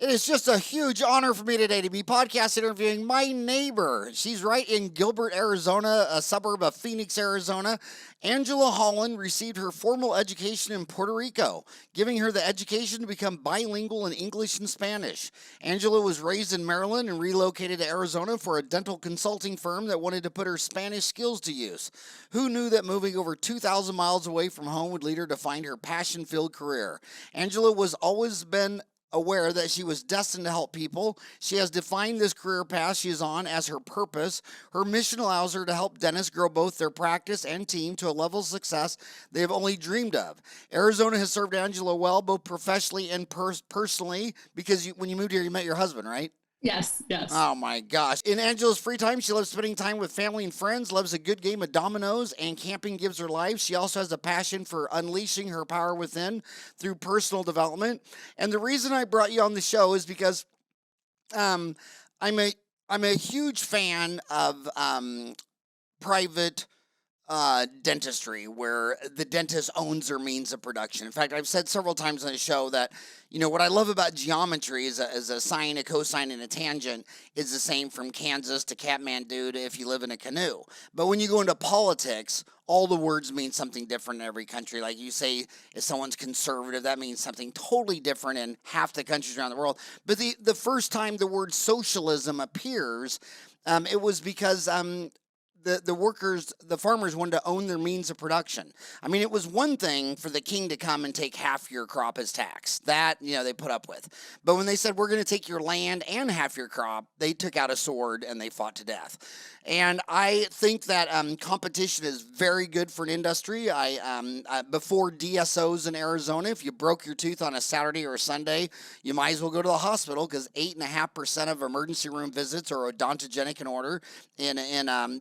It is just a huge honor for me today to be podcast interviewing my neighbor. She's right in Gilbert, Arizona, a suburb of Phoenix, Arizona. Angela Holland received her formal education in Puerto Rico, giving her the education to become bilingual in English and Spanish. Angela was raised in Maryland and relocated to Arizona for a dental consulting firm that wanted to put her Spanish skills to use. Who knew that moving over 2,000 miles away from home would lead her to find her passion-filled career? Angela was always been aware that she was destined to help people. She has defined this career path she is on as her purpose. Her mission allows her to help dentists grow both their practice and team to a level of success they have only dreamed of. Arizona has served Angela well, both professionally and personally, because when you moved here, you met your husband, right? Yes, yes. Oh my gosh. In Angela's free time, she loves spending time with family and friends, loves a good game of dominoes, and camping gives her life. She also has a passion for unleashing her power within through personal development. And the reason I brought you on the show is because um, I'm a huge fan of private dentistry, where the dentist owns their means of production. In fact, I've said several times on the show that, what I love about geometry is a sine, a cosine, and a tangent is the same from Kansas to Kathmandu to if you live in a canoe. But when you go into politics, all the words mean something different in every country. Like you say, if someone's conservative, that means something totally different in half the countries around the world. But the first time the word socialism appears, it was because the workers, the farmers wanted to own their means of production. I mean, it was one thing for the king to come and take half your crop as tax. That, they put up with. But when they said, we're going to take your land and half your crop, they took out a sword and they fought to death. And I think that competition is very good for an industry. Before DSOs in Arizona, if you broke your tooth on a Saturday or a Sunday, you might as well go to the hospital, because 8.5% of emergency room visits are odontogenic in order,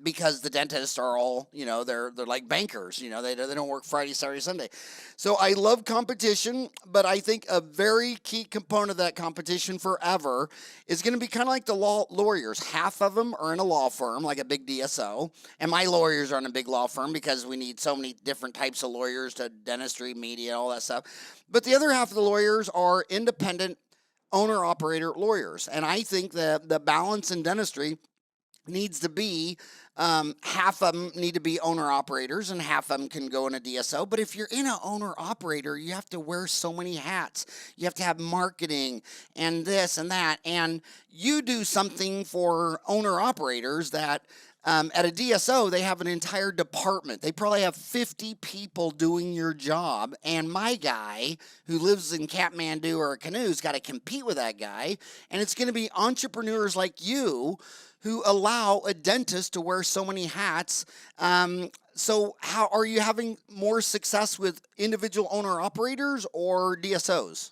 because the dentists are all, they're like bankers. They don't work Friday, Saturday, Sunday. So I love competition, but I think a very key component of that competition forever is going to be kind of like the lawyers. Half of them are in a law firm, like a big DSO, and my lawyers are in a big law firm because we need so many different types of lawyers to dentistry, media, all that stuff. But the other half of the lawyers are independent owner-operator lawyers, and I think that the balance in dentistry needs to be half of them need to be owner operators and half of them can go in a DSO. But if you're in an owner operator, you have to wear so many hats. You have to have marketing and this and that. And you do something for owner operators that at a DSO, they have an entire department. They probably have 50 people doing your job. And my guy who lives in Kathmandu or a canoe's got to compete with that guy. And it's going to be entrepreneurs like you who allow a dentist to wear so many hats. So how are you having more success with individual owner operators or DSOs?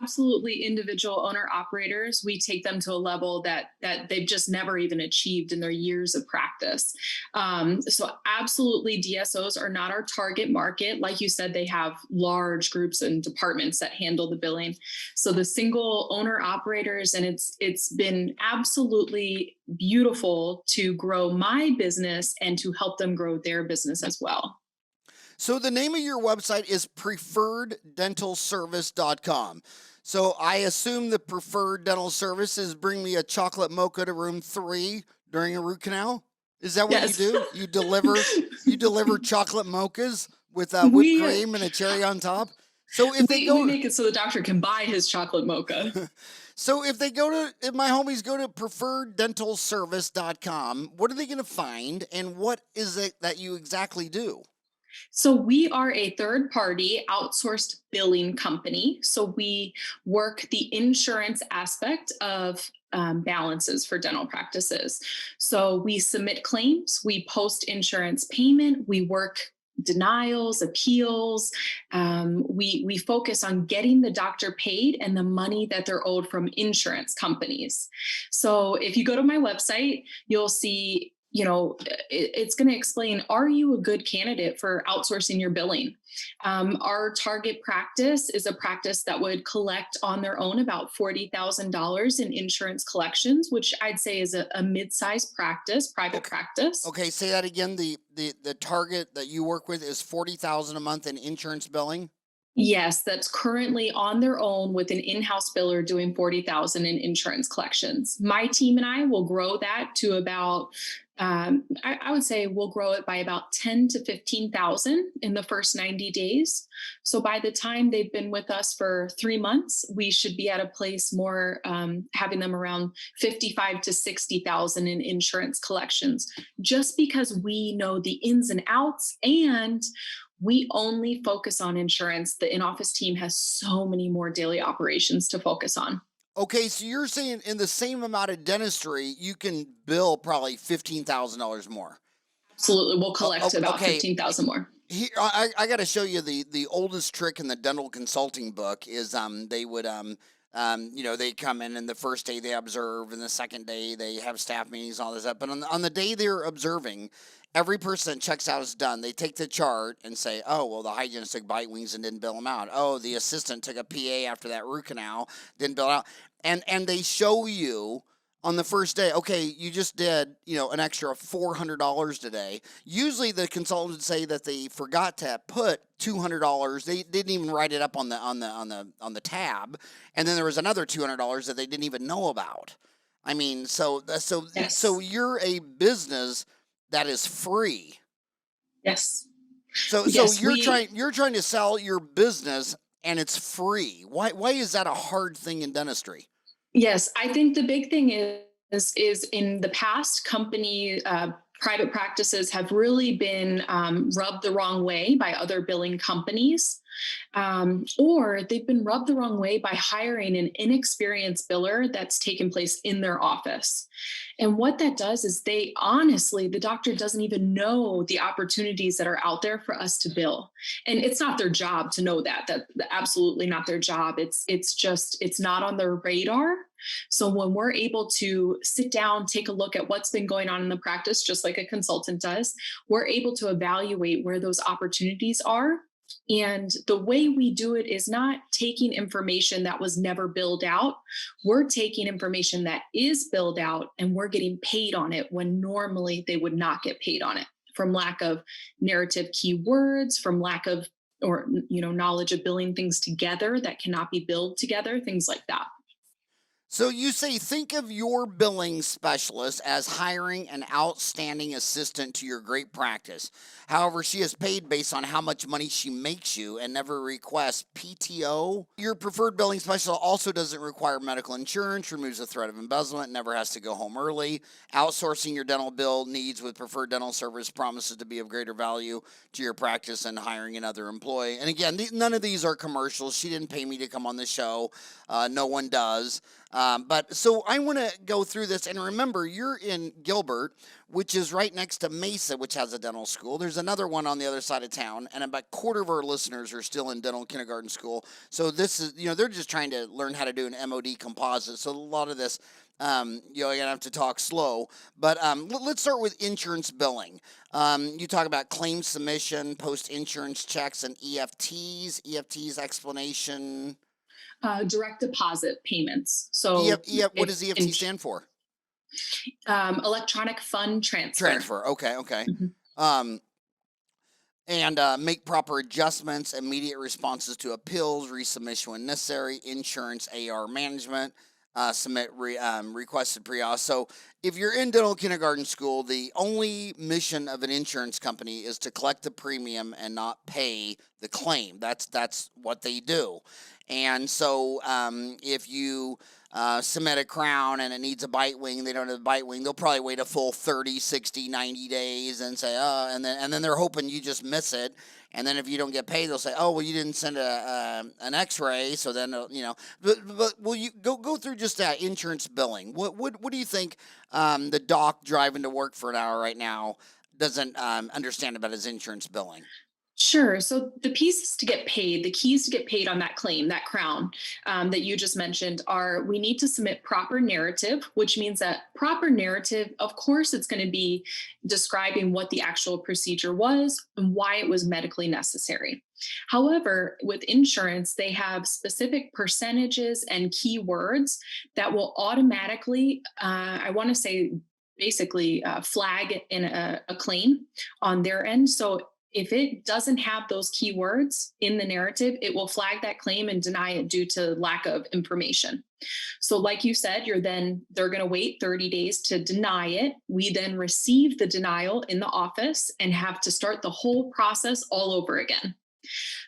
Absolutely individual owner operators. We take them to a level that they've just never even achieved in their years of practice. So absolutely DSOs are not our target market. Like you said, they have large groups and departments that handle the billing. So the single owner operators, and it's been absolutely beautiful to grow my business and to help them grow their business as well. So the name of your website is preferreddentalservice.com. So I assume the preferred dental services bring me a chocolate mocha to room 3 during a root canal. Is that what you Yes. do? You deliver chocolate mochas with whipped we cream and a cherry on top. So if they we go, make it so the doctor can buy his chocolate mocha. so if my homies go to preferreddentalservice.com, what are they going to find, and what is it that you exactly do? So we are a third party outsourced billing company. So we work the insurance aspect of balances for dental practices. So we submit claims, we post insurance payment, we work denials, appeals. We focus on getting the doctor paid and the money that they're owed from insurance companies. So if you go to my website, you'll see, it's going to explain, are you a good candidate for outsourcing your billing? Our target practice is a practice that would collect on their own about $40,000 in insurance collections, which I'd say is a mid-sized practice, private Okay. practice. Okay, say that again. The target that you work with is 40,000 a month in insurance billing. Yes, that's currently on their own with an in-house biller doing 40,000 in insurance collections. My team and I will grow that to about I would say we'll grow it by about 10 to 15,000 in the first 90 days. So by the time they've been with us for 3 months, we should be at a place more having them around 55 to 60,000 in insurance collections, just because we know the ins and outs and we only focus on insurance. The in office team has so many more daily operations to focus on. Okay, so you're saying in the same amount of dentistry, you can bill probably $15,000 more. Absolutely. We'll collect about Okay, 15,000 more. I got to show you the oldest trick in the dental consulting book is they would they come in and the first day they observe and the second day they have staff meetings and all this stuff. But on the day they're observing, every person that checks out is done. They take the chart and say, oh well, the hygienist took bite wings and didn't bill them out. Oh, the assistant took a PA after that root canal, didn't bill out, and they show you on the first day, okay, you just did, an extra $400 today. Usually the consultants would say that they forgot to put $200. They didn't even write it up on the tab, and then there was another $200 that they didn't even know about. I mean, so Yes. you're a business that is free. Yes. So Yes. you're trying to sell your business and it's free. Why is that a hard thing in dentistry? Yes, I think the big thing is in the past, private practices have really been rubbed the wrong way by other billing companies, or they've been rubbed the wrong way by hiring an inexperienced biller that's taken place in their office. And what that does is the doctor doesn't even know the opportunities that are out there for us to bill. And it's not their job to know that. Absolutely not their job. It's not on their radar. So when we're able to sit down, take a look at what's been going on in the practice, just like a consultant does, we're able to evaluate where those opportunities are. And the way we do it is not taking information that was never billed out. We're taking information that is billed out and we're getting paid on it when normally they would not get paid on it from lack of narrative keywords, from lack of or knowledge of billing things together that cannot be billed together, things like that. So you say think of your billing specialist as hiring an outstanding assistant to your great practice. However, she is paid based on how much money she makes you and never requests PTO. Your preferred billing specialist also doesn't require medical insurance, removes the threat of embezzlement, never has to go home early. Outsourcing your dental bill needs with preferred dental service promises to be of greater value to your practice than hiring another employee. And again, none of these are commercials. She didn't pay me to come on the show. No one does. But so I want to go through this and remember you're in Gilbert, which is right next to Mesa, which has a dental school. There's another one on the other side of town, and about a quarter of our listeners are still in dental kindergarten school. So this is, they're just trying to learn how to do an MOD composite. So a lot of this, you're gonna have to talk slow. But let's start with insurance billing. You talk about claim submission, post insurance checks, and EFTs. EFTs explanation. Direct deposit payments. So What if does EFT stand for? electronic fund transfer. Transfer. Okay. Mhm. Um, and make proper adjustments, immediate responses to appeals, resubmission when necessary, insurance, AR management, submit requested pre-auth. So if you're in dental kindergarten school, the only mission of an insurance company is to collect the premium and not pay the claim. That's what they do. And so if you submit a crown and it needs a bite wing, they don't have a bite wing, they'll probably wait a full 30, 60, 90 days and say, oh, and then they're hoping you just miss it. And then if you don't get paid, they'll say, oh, well, you didn't send an x-ray. So then, but will you go through just that insurance billing? What do you think the doc driving to work for an hour right now doesn't understand about his insurance billing? Sure. So the pieces to get paid, the keys to get paid on that claim, that crown that you just mentioned, are we need to submit proper narrative, which means that proper narrative, of course, it's going to be describing what the actual procedure was and why it was medically necessary. However, with insurance, they have specific percentages and keywords that will automatically, I want to say, basically flag in a claim on their end. So If it doesn't have those keywords in the narrative, it will flag that claim and deny it due to lack of information. So, like you said, they're going to wait 30 days to deny it. We then receive the denial in the office and have to start the whole process all over again.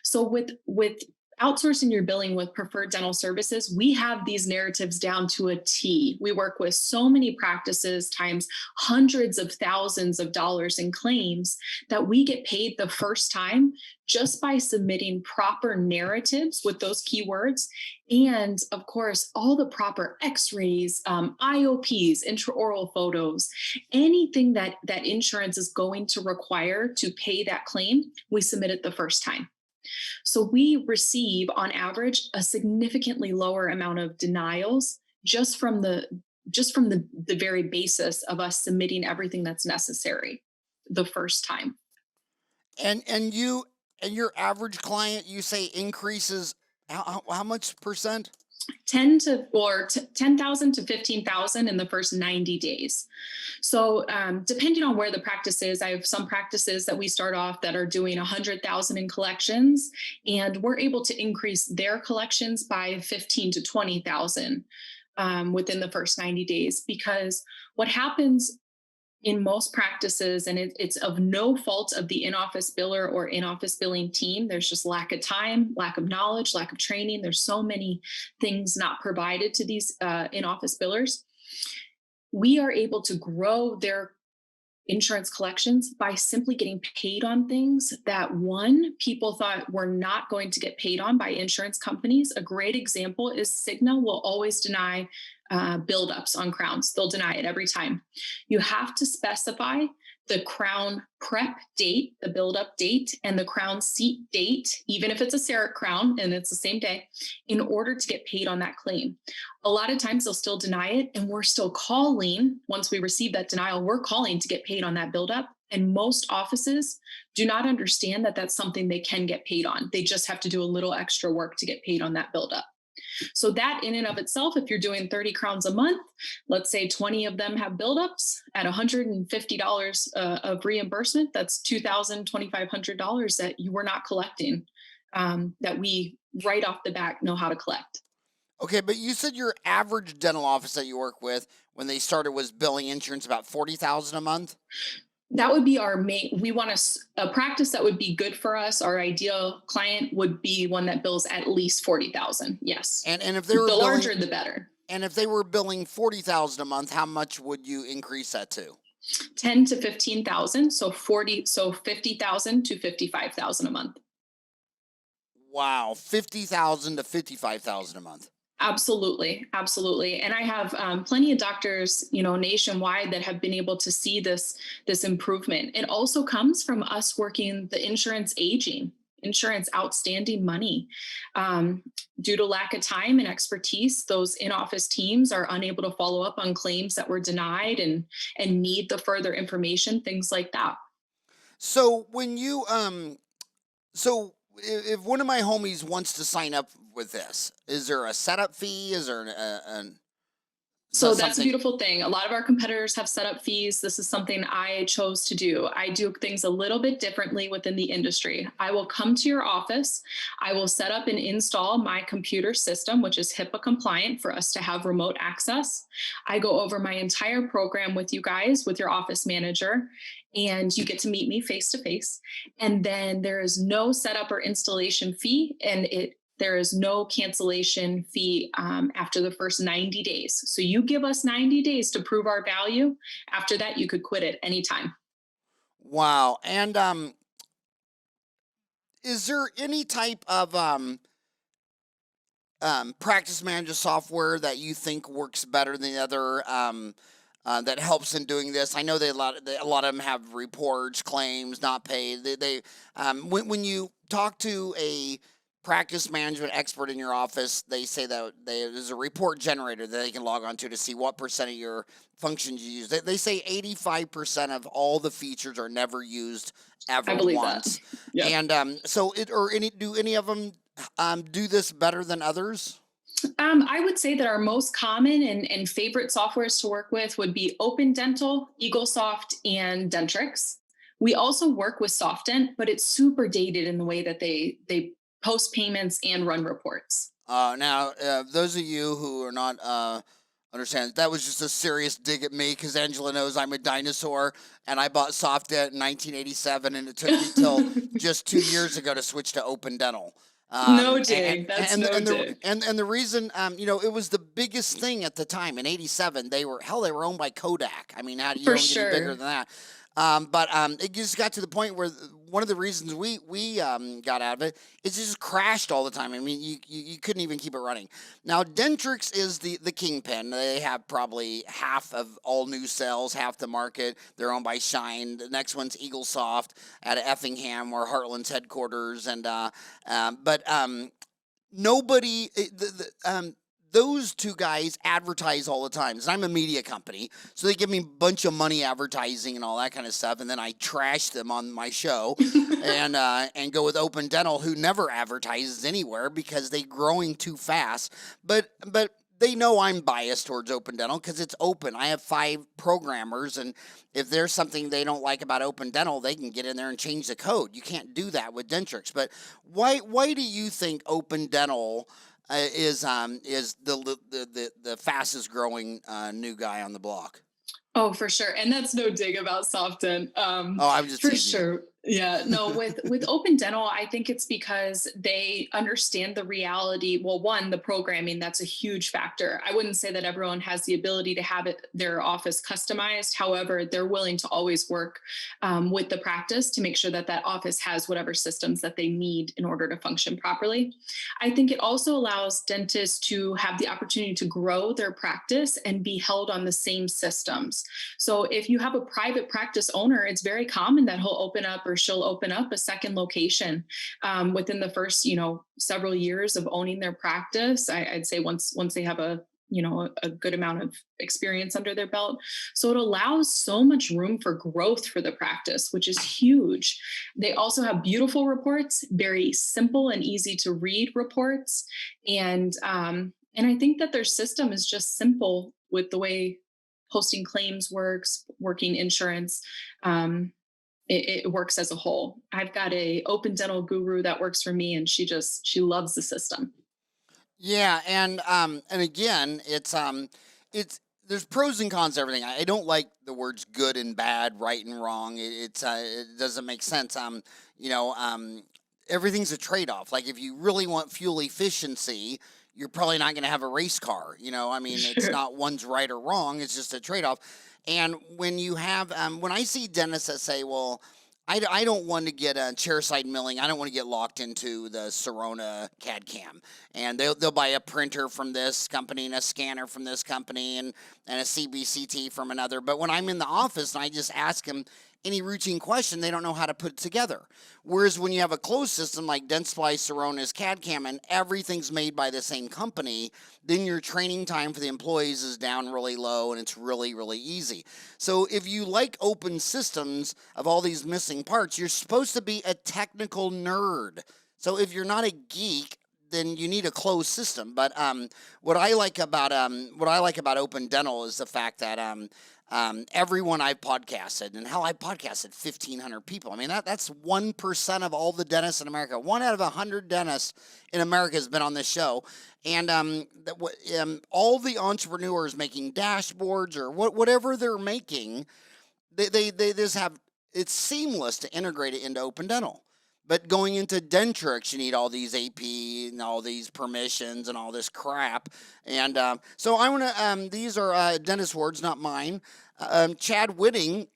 So with outsourcing your billing with preferred dental services, we have these narratives down to a T. We work with so many practices times hundreds of thousands of dollars in claims that we get paid the first time just by submitting proper narratives with those keywords. And of course, all the proper x-rays, IOPs, intraoral photos, anything that insurance is going to require to pay that claim, we submit it the first time. So we receive on average a significantly lower amount of denials just from the very basis of us submitting everything that's necessary the first time. And your average client, you say increases how much percent? 10,000 to 15,000 in the first 90 days. So, depending on where the practice is, I have some practices that we start off that are doing 100,000 in collections, and we're able to increase their collections by 15 to 20,000 within the first 90 days. Because what happens in most practices, and it's of no fault of the in-office biller or in-office billing team, there's just lack of time, lack of knowledge, lack of training. There's so many things not provided to these in-office billers. We are able to grow their insurance collections by simply getting paid on things that one, people thought were not going to get paid on by insurance companies. A great example is Cigna will always deny buildups on crowns. They'll deny it every time. You have to specify the crown prep date, the buildup date, and the crown seat date, even if it's a CEREC crown and it's the same day, in order to get paid on that claim. A lot of times they'll still deny it, and we're still calling. Once we receive that denial, we're calling to get paid on that buildup. And most offices do not understand that that's something they can get paid on. They just have to do a little extra work to get paid on that buildup. So that in and of itself, if you're doing 30 crowns a month, let's say 20 of them have buildups at $150 of reimbursement, that's $2,000, $2,500 that you were not collecting, that we right off the bat know how to collect. Okay, but you said your average dental office that you work with when they started was billing insurance about 40,000 a month. That would be our main. We want a practice that would be good for us. Our ideal client would be one that bills at least 40,000. Yes. And if they were The billing, larger, the better. and if they were billing 40,000 a month, how much would you increase that to? 10 to 15,000. So 50,000 to 55,000 a month. Wow, 50,000 to 55,000 a month. Absolutely, absolutely. And I have plenty of doctors, nationwide that have been able to see this improvement. It also comes from us working the insurance aging, insurance outstanding money. Due to lack of time and expertise, those in-office teams are unable to follow up on claims that were denied and need the further information, things like that. So when you so if one of my homies wants to sign up with this, is there a setup fee? Is there So that's a something? beautiful thing. A lot of our competitors have set up fees. This is something I chose to do. I do things a little bit differently within the industry. I will come to your office. I will set up and install my computer system, which is HIPAA compliant for us to have remote access. I go over my entire program with you guys, with your office manager, and you get to meet me face to face. And then there is no setup or installation fee, and there is no cancellation fee after the first 90 days. So you give us 90 days to prove our value. After that, you could quit at any time. Wow. And is there any type of practice manager software that you think works better than the other, that helps in doing this? I know a lot of them have reports, claims not paid. When you talk to a practice management expert in your office, they say that there's a report generator that they can log on to see what percent of your functions you use. They say 85% of all the features are never used ever I believe once. that. Yep. And do any of them do this better than others? I would say that our most common and favorite softwares to work with would be Open Dental, EagleSoft, and Dentrix. We also work with SoftDent, but it's super dated in the way that they post payments and run reports. Those of you who are not understand, that was just a serious dig at me because Angela knows I'm a dinosaur, and I bought SoftDent in 1987, and it took me till just 2 years ago to switch to Open Dental. No dig. That's no dig. And the reason, it was the biggest thing at the time in '87. They were owned by Kodak. I mean, how do you For don't get any bigger sure. than that? It just got to the point where one of the reasons we got out of it is it just crashed all the time. I mean, you couldn't even keep it running. Now, Dentrix is the kingpin. They have probably half of all new sales, half the market. They're owned by Shine. The next one's Eaglesoft out of Effingham, where Heartland's headquarters. Nobody, those two guys advertise all the time. 'Cause I'm a media company, so they give me a bunch of money advertising and all that kind of stuff, and then I trash them on my show, and go with Open Dental, who never advertises anywhere because they're growing too fast. But they know I'm biased towards Open Dental because it's open. I have 5 programmers, and if there's something they don't like about Open Dental, they can get in there and change the code. You can't do that with Dentrix. But why do you think Open Dental is the fastest growing new guy on the block? Oh, for sure. And that's no dig about SoftDent. Oh, I'm just For teasing you. sure. Yeah. No, with Open Dental, I think it's because they understand the reality. Well, one, the programming, that's a huge factor. I wouldn't say that everyone has the ability to have their office customized. However, they're willing to always work with the practice to make sure that that office has whatever systems that they need in order to function properly. I think it also allows dentists to have the opportunity to grow their practice and be held on the same systems. So if you have a private practice owner, it's very common that he'll open up or she'll open up a second location within the first, several years of owning their practice. I'd say once they have a good amount of experience under their belt. So it allows so much room for growth for the practice, which is huge. They also have beautiful reports, very simple and easy to read reports. And I think that their system is just simple with the way posting claims works, working insurance. It works as a whole. I've got a open dental guru that works for me, and she loves the system. Yeah, and again, it's there's pros and cons to everything. I don't like the words good and bad, right and wrong. It doesn't make sense. You know, everything's a trade off. Like if you really want fuel efficiency, you're probably not going to have a race car. I mean, it's Sure. not one's right or wrong. It's just a trade off. And when you have, when I see dentists that say, well, I don't want to get a chairside milling. I don't want to get locked into the Sirona CAD cam. And they'll buy a printer from this company and a scanner from this company and a CBCT from another. But when I'm in the office and I just ask them any routine question, they don't know how to put it together. Whereas when you have a closed system like Dentsply, Sirona's CAD cam, and everything's made by the same company, then your training time for the employees is down really low and it's really, really easy. So if you like open systems of all these missing parts, you're supposed to be a technical nerd. So if you're not a geek, then you need a closed system. But what I like about Open Dental is the fact that everyone I've podcasted, and hell, I podcasted 1,500 people. I mean, that's 1% of all the dentists in America. 1 out of 100 dentists in America has been on this show. And all the entrepreneurs making dashboards or whatever they're making, they just have, it's seamless to integrate it into Open Dental. But going into Dentrix, you need all these AP and all these permissions and all this crap. And so I want to, these are dentist words, not mine. Chad Whitting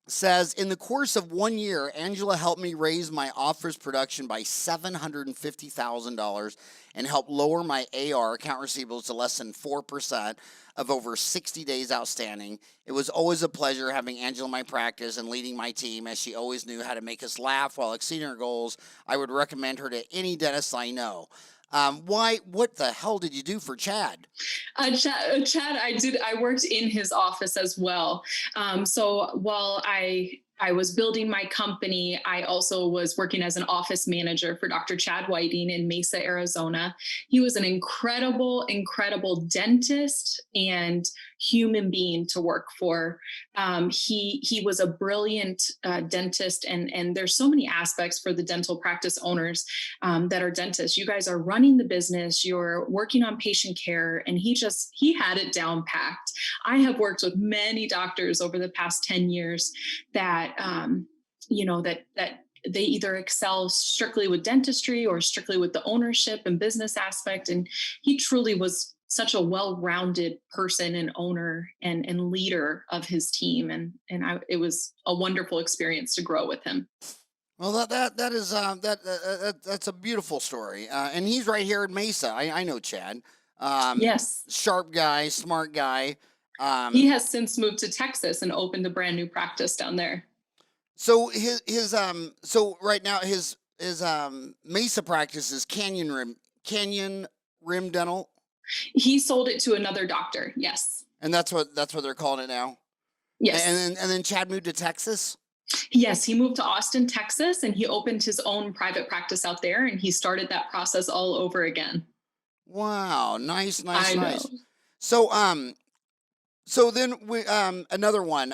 says, in the course of 1 year, Angela helped me raise my office production by $750,000 and help lower my AR, account receivables, to less than 4% of over 60 days outstanding. It was always a pleasure having Angela in my practice and leading my team, as she always knew how to make us laugh while exceeding our goals. I would recommend her to any dentist I know. What the hell did you do for Chad? Chad, I worked in his office as well. So while I was building my company, I also was working as an office manager for Dr. Chad Whiting in Mesa, Arizona. He was an incredible, incredible dentist and human being to work for. He was a brilliant dentist, and there's so many aspects for the dental practice owners that are dentists. You guys are running the business, you're working on patient care, and he had it down packed. I have worked with many doctors over the past 10 years that that they either excel strictly with dentistry or strictly with the ownership and business aspect. And he truly was such a well-rounded person and owner and leader of his team. It was a wonderful experience to grow with him. Well, that is that's a beautiful story, and he's right here in Mesa. I know Chad, Yes. sharp guy, smart guy. He Um, has since moved to Texas and opened a brand new practice down there. so right now his Mesa practice is Canyon Rim Dental, He sold it to another doctor. Yes. and that's what they're calling it now. Yes. And then Chad moved to Texas. Yes, he moved to Austin, Texas, and he opened his own private practice out there, and he started that process all over again. Wow, nice, nice, I know. nice. So so then another one.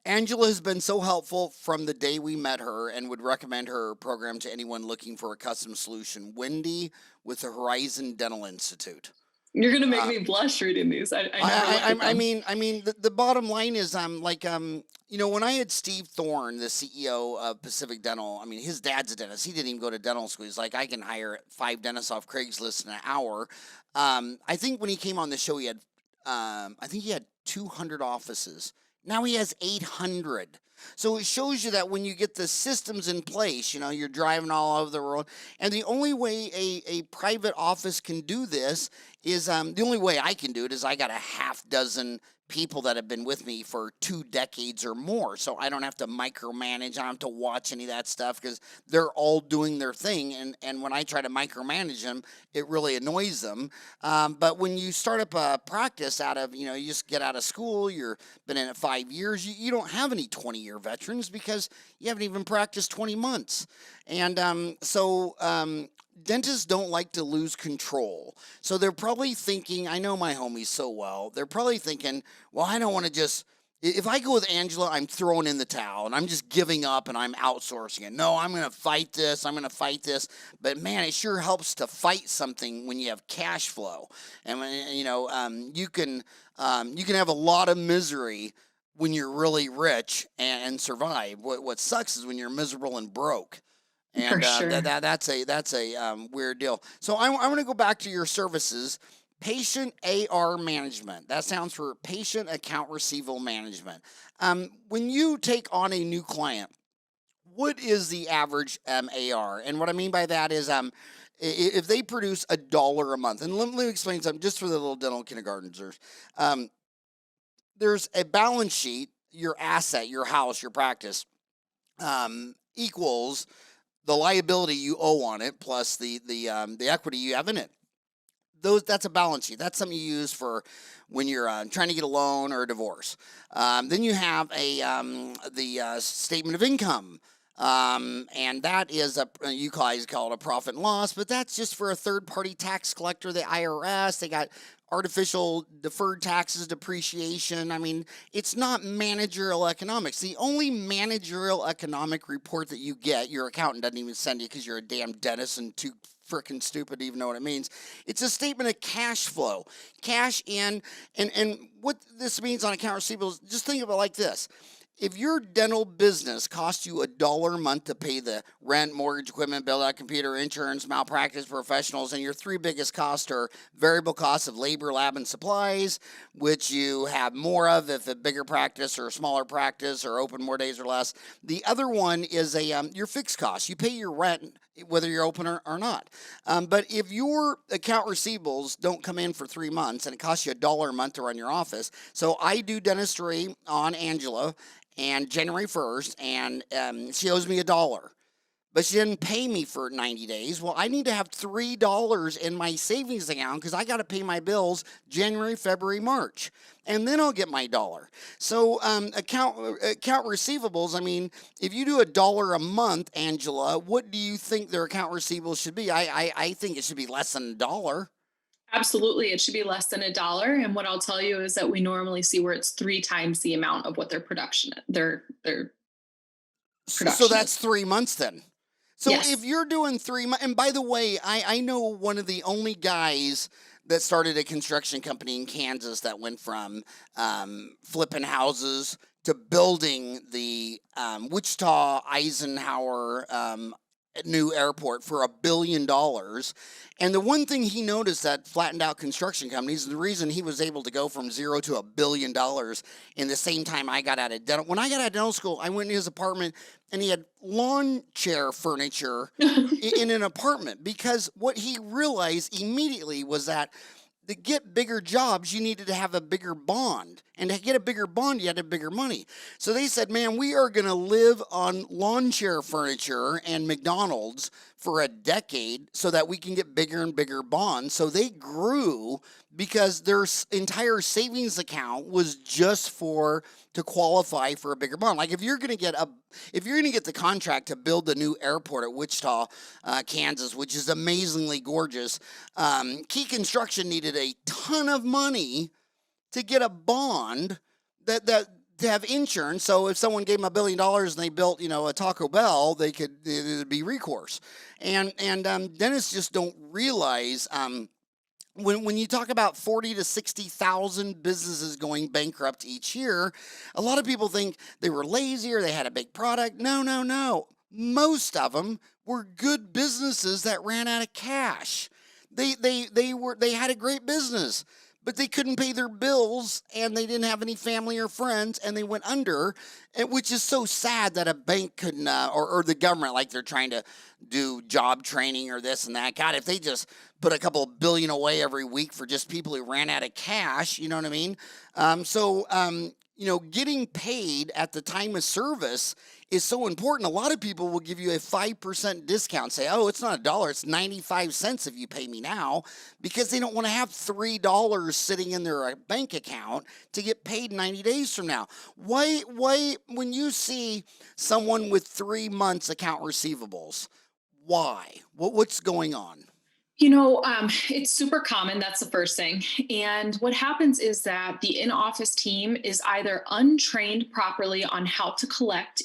Angela has been so helpful from the day we met her and would recommend her program to anyone looking for a custom solution. Wendy with the Horizon Dental Institute. You're gonna make Uh, me blush reading these. I never looked at them. the bottom line is, when I had Steve Thorne, the CEO of Pacific Dental, I mean, his dad's a dentist. He didn't even go to dental school. He's like, I can hire 5 dentists off Craigslist in an hour. I think when he came on the show, I think he had 200 offices. Now he has 800. So it shows you that when you get the systems in place, you're driving all over the world. And the only way a private office can do this is the only way I can do it is I got a half dozen people that have been with me for 2 decades or more. So I don't have to micromanage. I don't have to watch any of that stuff because they're all doing their thing. And when I try to micromanage them, it really annoys them. But when you start up a practice you just get out of school, you've been in it 5 years, you don't have any 20-year veterans because you haven't even practiced 20 months. And dentists don't like to lose control. So they're probably thinking, I know my homies so well, they're probably thinking, well, I don't want to just, if I go with Angela, I'm throwing in the towel and I'm just giving up and I'm outsourcing it. No, I'm going to fight this. I'm going to fight this. But man, it sure helps to fight something when you have cash flow. And you can have a lot of misery when you're really rich and survive. What sucks is when you're miserable and broke. For And sure. that's a weird deal. So I'm going to go back to your services. Patient AR management. That sounds for patient account receivable management. When you take on a new client, what is the average AR? And what I mean by that is if they produce $1 a month, and let me explain something just for the little dental kindergartners. There's a balance sheet, your asset, your house, your practice, equals the liability you owe on it plus the equity you have in it. That's a balance sheet. That's something you use for when you're trying to get a loan or a divorce. Then you have the statement of income. And that is you guys call it a profit and loss, but that's just for a third party tax collector, the IRS. They got artificial deferred taxes, depreciation. I mean, it's not managerial economics. The only managerial economic report that you get, your accountant doesn't even send you because you're a damn dentist and too freaking stupid to even know what it means. It's a statement of cash flow, cash in. And what this means on account receivables, just think of it like this. If your dental business costs you $1 a month to pay the rent, mortgage, equipment, build out computer, insurance, malpractice professionals, and your 3 biggest costs are variable costs of labor, lab, and supplies, which you have more of if a bigger practice or a smaller practice or open more days or less. The other one is your fixed costs. You pay your rent whether you're open or not. But if your account receivables don't come in for 3 months and it costs you $1 a month to run your office, so I do dentistry on Angela and January 1st, and she owes me $1. But she didn't pay me for 90 days. Well, I need to have $3 in my savings account because I got to pay my bills January, February, March. And then I'll get my dollar. So account receivables, I mean, if you do $1 a month, Angela, what do you think their account receivables should be? I think it should be less than $1. Absolutely, it should be less than $1. And what I'll tell you is that we normally see where it's 3 times the amount of what their So production that's is. 3 months then. So if Yes. you're doing 3 months, and by the way, I know one of the only guys that started a construction company in Kansas that went from flipping houses to building the Wichita Eisenhower new airport for $1 billion. And the one thing he noticed that flattened out construction companies, and the reason he was able to go from zero to $1 billion in the same time I got out of dental. When I got out of dental school, I went in his apartment and he had lawn chair furniture in an apartment because what he realized immediately was that to get bigger jobs, you needed to have a bigger bond. And to get a bigger bond, you had to have bigger money. So they said, man, we are going to live on lawn chair furniture and McDonald's for a decade so that we can get bigger and bigger bonds. So they grew because their entire savings account was just for to qualify for a bigger bond. Like if you're going to get the contract to build the new airport at Wichita, Kansas, which is amazingly gorgeous, Key Construction needed a ton of money to get a bond that to have insurance. So if someone gave them $1 billion and they built, a Taco Bell, it'd be recourse. And dentists just don't realize when you talk about 40 to 60,000 businesses going bankrupt each year, a lot of people think they were lazy or they had a big product. No, no, no. Most of them were good businesses that ran out of cash. They had a great business, but they couldn't pay their bills and they didn't have any family or friends and they went under, which is so sad that a bank couldn't, or the government, like they're trying to do job training or this and that. God, if they just put a couple of billion away every week for just people who ran out of cash, you know what I mean? Getting paid at the time of service is so important. A lot of people will give you a 5% discount, say, oh, it's not $1, it's 95 cents if you pay me now, because they don't want to have $3 sitting in their bank account to get paid 90 days from now. Why, when you see someone with 3 months account receivables, why? What's going on? It's super common. That's the first thing. And what happens is that the in office team is either untrained properly on how to collect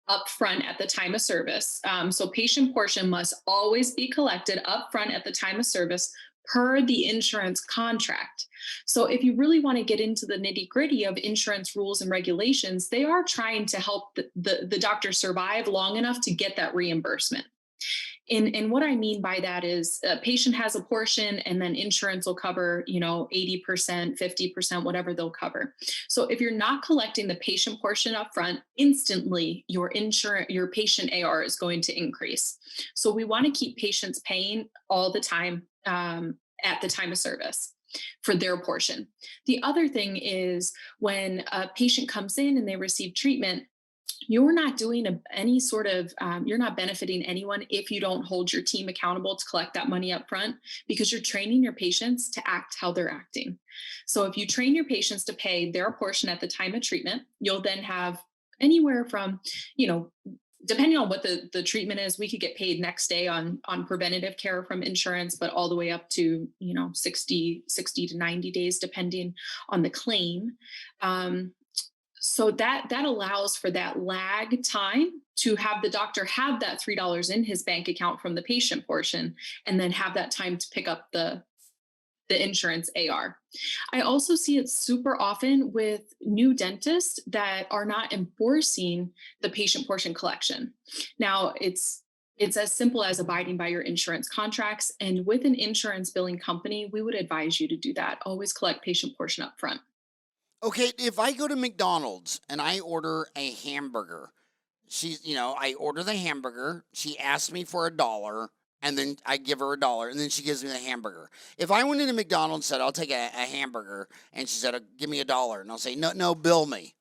upfront at the time of service. So, patient portion must always be collected upfront at the time of service per the insurance contract. So, if you really want to get into the nitty gritty of insurance rules and regulations, they are trying to help the doctor survive long enough to get that reimbursement. And what I mean by that is a patient has a portion and then insurance will cover, 80%, 50%, whatever they'll cover. So if you're not collecting the patient portion up front, instantly your patient AR is going to increase. So we want to keep patients paying all the time at the time of service for their portion. The other thing is when a patient comes in and they receive treatment, you're not doing any sort of you're not benefiting anyone if you don't hold your team accountable to collect that money up front, because you're training your patients to act how they're acting. So if you train your patients to pay their portion at the time of treatment, you'll then have anywhere from, depending on what the treatment is, we could get paid next day on preventative care from insurance, but all the way up to 60 to 90 days depending on the claim. So that allows for that lag time to have the doctor have that $3 in his bank account from the patient portion, and then have that time to pick up the insurance AR. I also see it super often with new dentists that are not enforcing the patient portion collection. Now it's as simple as abiding by your insurance contracts, and with an insurance billing company, we would advise you to do that. Always collect patient portion up front. Okay, if I go to McDonald's and I order a hamburger, I order the hamburger, she asks me for $1, and then I give her $1, and then she gives me the hamburger. If I went into McDonald's and said, I'll take a hamburger, and she said, give me $1, and I'll say, no, no, bill me.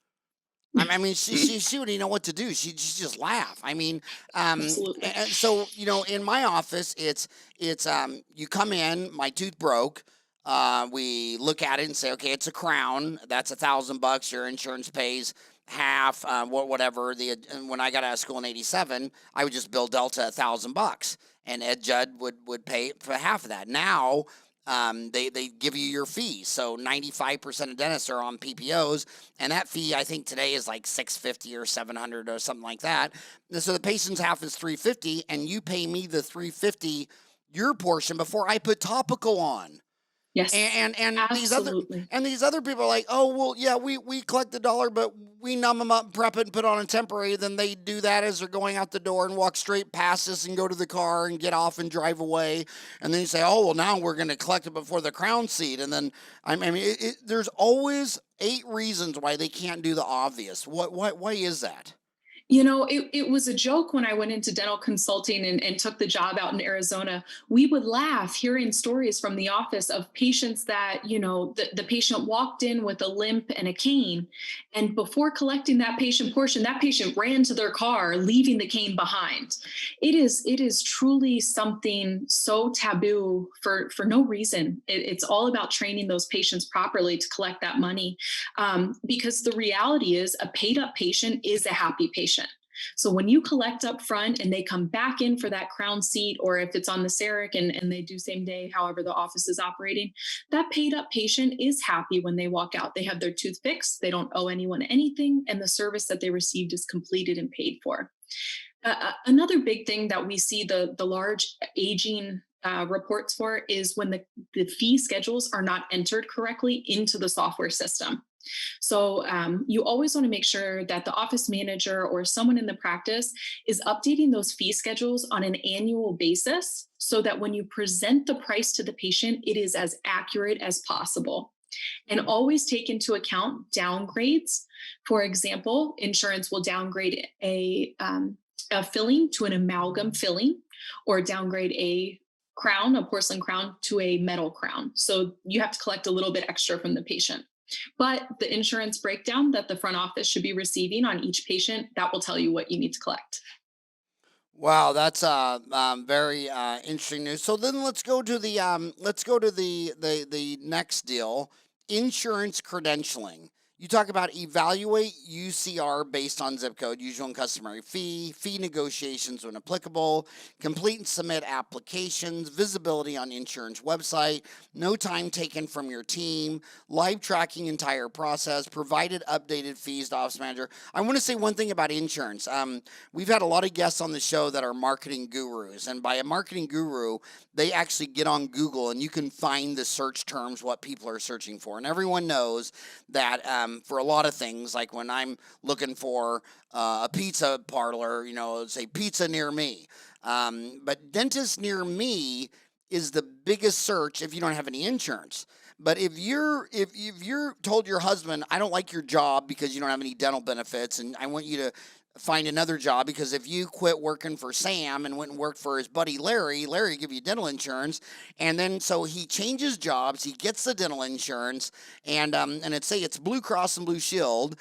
I mean, she wouldn't know what to do. She just laugh. I mean, Absolutely. so in my office, it's you come in, my tooth broke. We look at it and say, okay, it's a crown. That's $1,000. Your insurance pays half, whatever. And when I got out of school in '87, I would just bill Delta $1,000, and Ed Judd would pay for half of that. Now They give you your fee. So 95% of dentists are on PPOs, and that fee I think today is like 650 or 700 or something like that. And so the patient's half is 350, and you pay me the 350 your portion before I put topical on. Yes, And absolutely. these other people are like, oh well, yeah, we collect the dollar, but we numb them up, prep it, and put on a temporary. Then they do that as they're going out the door and walk straight past us and go to the car and get off and drive away. And then you say, oh well, now we're going to collect it before the crown seat. And then I mean, there's always 8 reasons why they can't do the obvious. Why is that? It was a joke when I went into dental consulting and took the job out in Arizona. We would laugh hearing stories from the office of patients that, the patient walked in with a limp and a cane. And before collecting that patient portion, that patient ran to their car, leaving the cane behind. It is truly something so taboo for no reason. It's all about training those patients properly to collect that money. Because the reality is a paid up patient is a happy patient. So when you collect up front and they come back in for that crown seat, or if it's on the CEREC and they do same day, however the office is operating, that paid up patient is happy when they walk out. They have their tooth fixed, they don't owe anyone anything, and the service that they received is completed and paid for. Another big thing that we see the large aging reports for is when the fee schedules are not entered correctly into the software system. So you always want to make sure that the office manager or someone in the practice is updating those fee schedules on an annual basis so that when you present the price to the patient, it is as accurate as possible. And always take into account downgrades. For example, insurance will downgrade a filling to an amalgam filling, or downgrade a porcelain crown, to a metal crown. So you have to collect a little bit extra from the patient. But the insurance breakdown that the front office should be receiving on each patient, that will tell you what you need to collect. Wow, that's very interesting news. So then let's go to the next deal, insurance credentialing. You talk about evaluate UCR based on zip code, usual and customary fee negotiations when applicable, complete and submit applications, visibility on insurance website, no time taken from your team, live tracking entire process, provided updated fees to office manager. I want to say one thing about insurance. We've had a lot of guests on the show that are marketing gurus, and by a marketing guru, they actually get on Google and you can find the search terms, what people are searching for. And everyone knows that for a lot of things, like when I'm looking for a pizza parlor, say pizza near me. But dentist near me is the biggest search if you don't have any insurance. But if you're told your husband, I don't like your job because you don't have any dental benefits, and I want you to find another job because if you quit working for Sam and went and worked for his buddy Larry give you dental insurance, and then so he changes jobs, he gets the dental insurance, and it's Blue Cross and Blue Shield.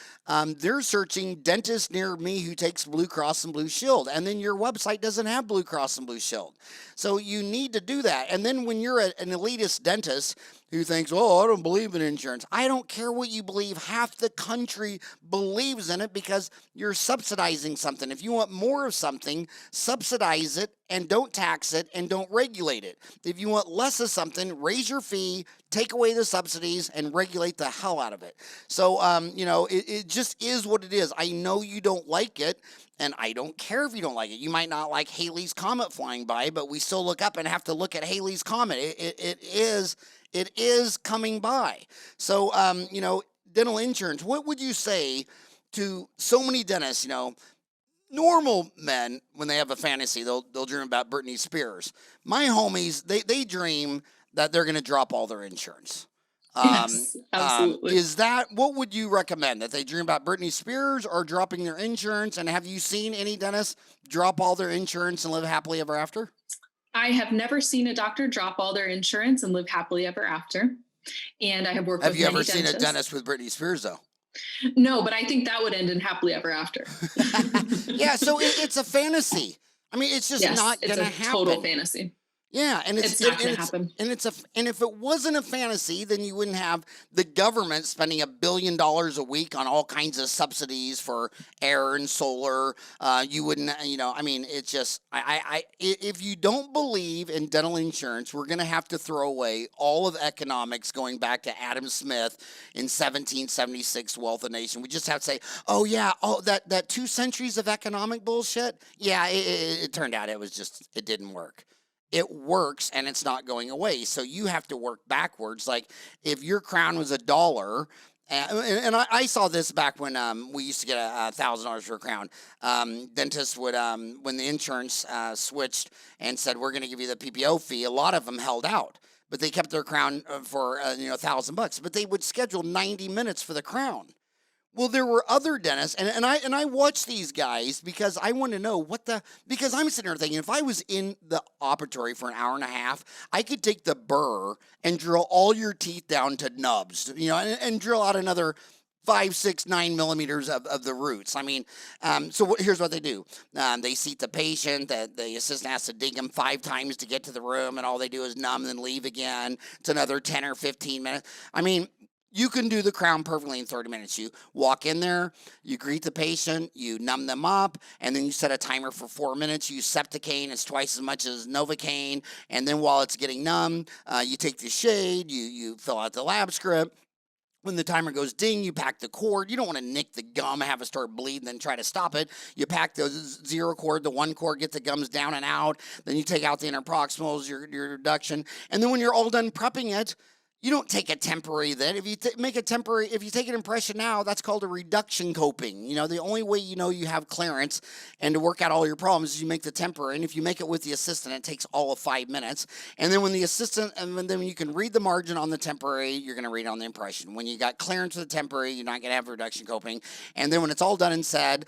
They're searching dentist near me who takes Blue Cross and Blue Shield, and then your website doesn't have Blue Cross and Blue Shield, so you need to do that. And then when you're an elitist dentist who thinks, oh, I don't believe in insurance. I don't care what you believe. Half the country believes in it because you're subsidizing something. If you want more of something, subsidize it and don't tax it and don't regulate it. If you want less of something, raise your fee, take away the subsidies, and regulate the hell out of it. So, it just is what it is. I know you don't like it, and I don't care if you don't like it. You might not like Halley's Comet flying by, but we still look up and have to look at Halley's Comet. It is coming by. So, dental insurance, what would you say to so many dentists, normal men, when they have a fantasy, they'll dream about Britney Spears. My homies, they dream that they're going to drop all their insurance. Yes, absolutely. Is that, what would you recommend? That they dream about Britney Spears or dropping their insurance? And have you seen any dentists drop all their insurance and live happily ever after? I have never seen a doctor drop all their insurance and live happily ever after. And I have worked Have with you many ever seen a dentists. dentist with Britney Spears, though? No, but I think that would end in happily ever after. Yeah, so it's a fantasy. I mean, it's just Yes, not it's going a to total happen. fantasy. Yeah, and It's not going to happen. and if it wasn't a fantasy, then you wouldn't have the government spending $1 billion a week on all kinds of subsidies for air and solar. You wouldn't, I mean, it's just, if you don't believe in dental insurance, we're going to have to throw away all of economics going back to Adam Smith in 1776, Wealth of Nation. We just have to say, oh yeah, that 2 centuries of economic bullshit. Yeah, it turned out it didn't work. It works and it's not going away. So you have to work backwards. Like if your crown was $1, and I saw this back when we used to get $1,000 for a crown. Dentists would, when the insurance switched and said, we're going to give you the PPO fee, a lot of them held out. But they kept their crown for $1,000. But they would schedule 90 minutes for the crown. Well, there were other dentists, and I watched these guys because I want to know because I'm sitting there thinking, if I was in the operatory for an hour and a half, I could take the burr and drill all your teeth down to nubs, and drill out another 5, 6, 9 millimeters of the roots. I mean, here's what they do. They seat the patient, the assistant has to dig them 5 times to get to the room, and all they do is numb and leave again. It's another 10 or 15 minutes. I mean, you can do the crown perfectly in 30 minutes. You walk in there, you greet the patient, you numb them up, and then you set a timer for 4 minutes. You use Septicaine, it's twice as much as Novocaine, and then while it's getting numb, you take the shade, you fill out the lab script. When the timer goes ding, you pack the cord. You don't want to nick the gum, have it start bleeding, then try to stop it. You pack the 0 cord, the 1 cord, get the gums down and out. Then you take out the interproximals, your reduction. And then when you're all done prepping it, you don't take a temporary then. If you if you take an impression now, that's called a reduction coping. The only way you have clearance and to work out all your problems is you make the temporary. And if you make it with the assistant, it takes all of 5 minutes. And then when you can read the margin on the temporary, you're going to read on the impression. When you got clearance with the temporary, you're not going to have reduction coping. And then when it's all done and said,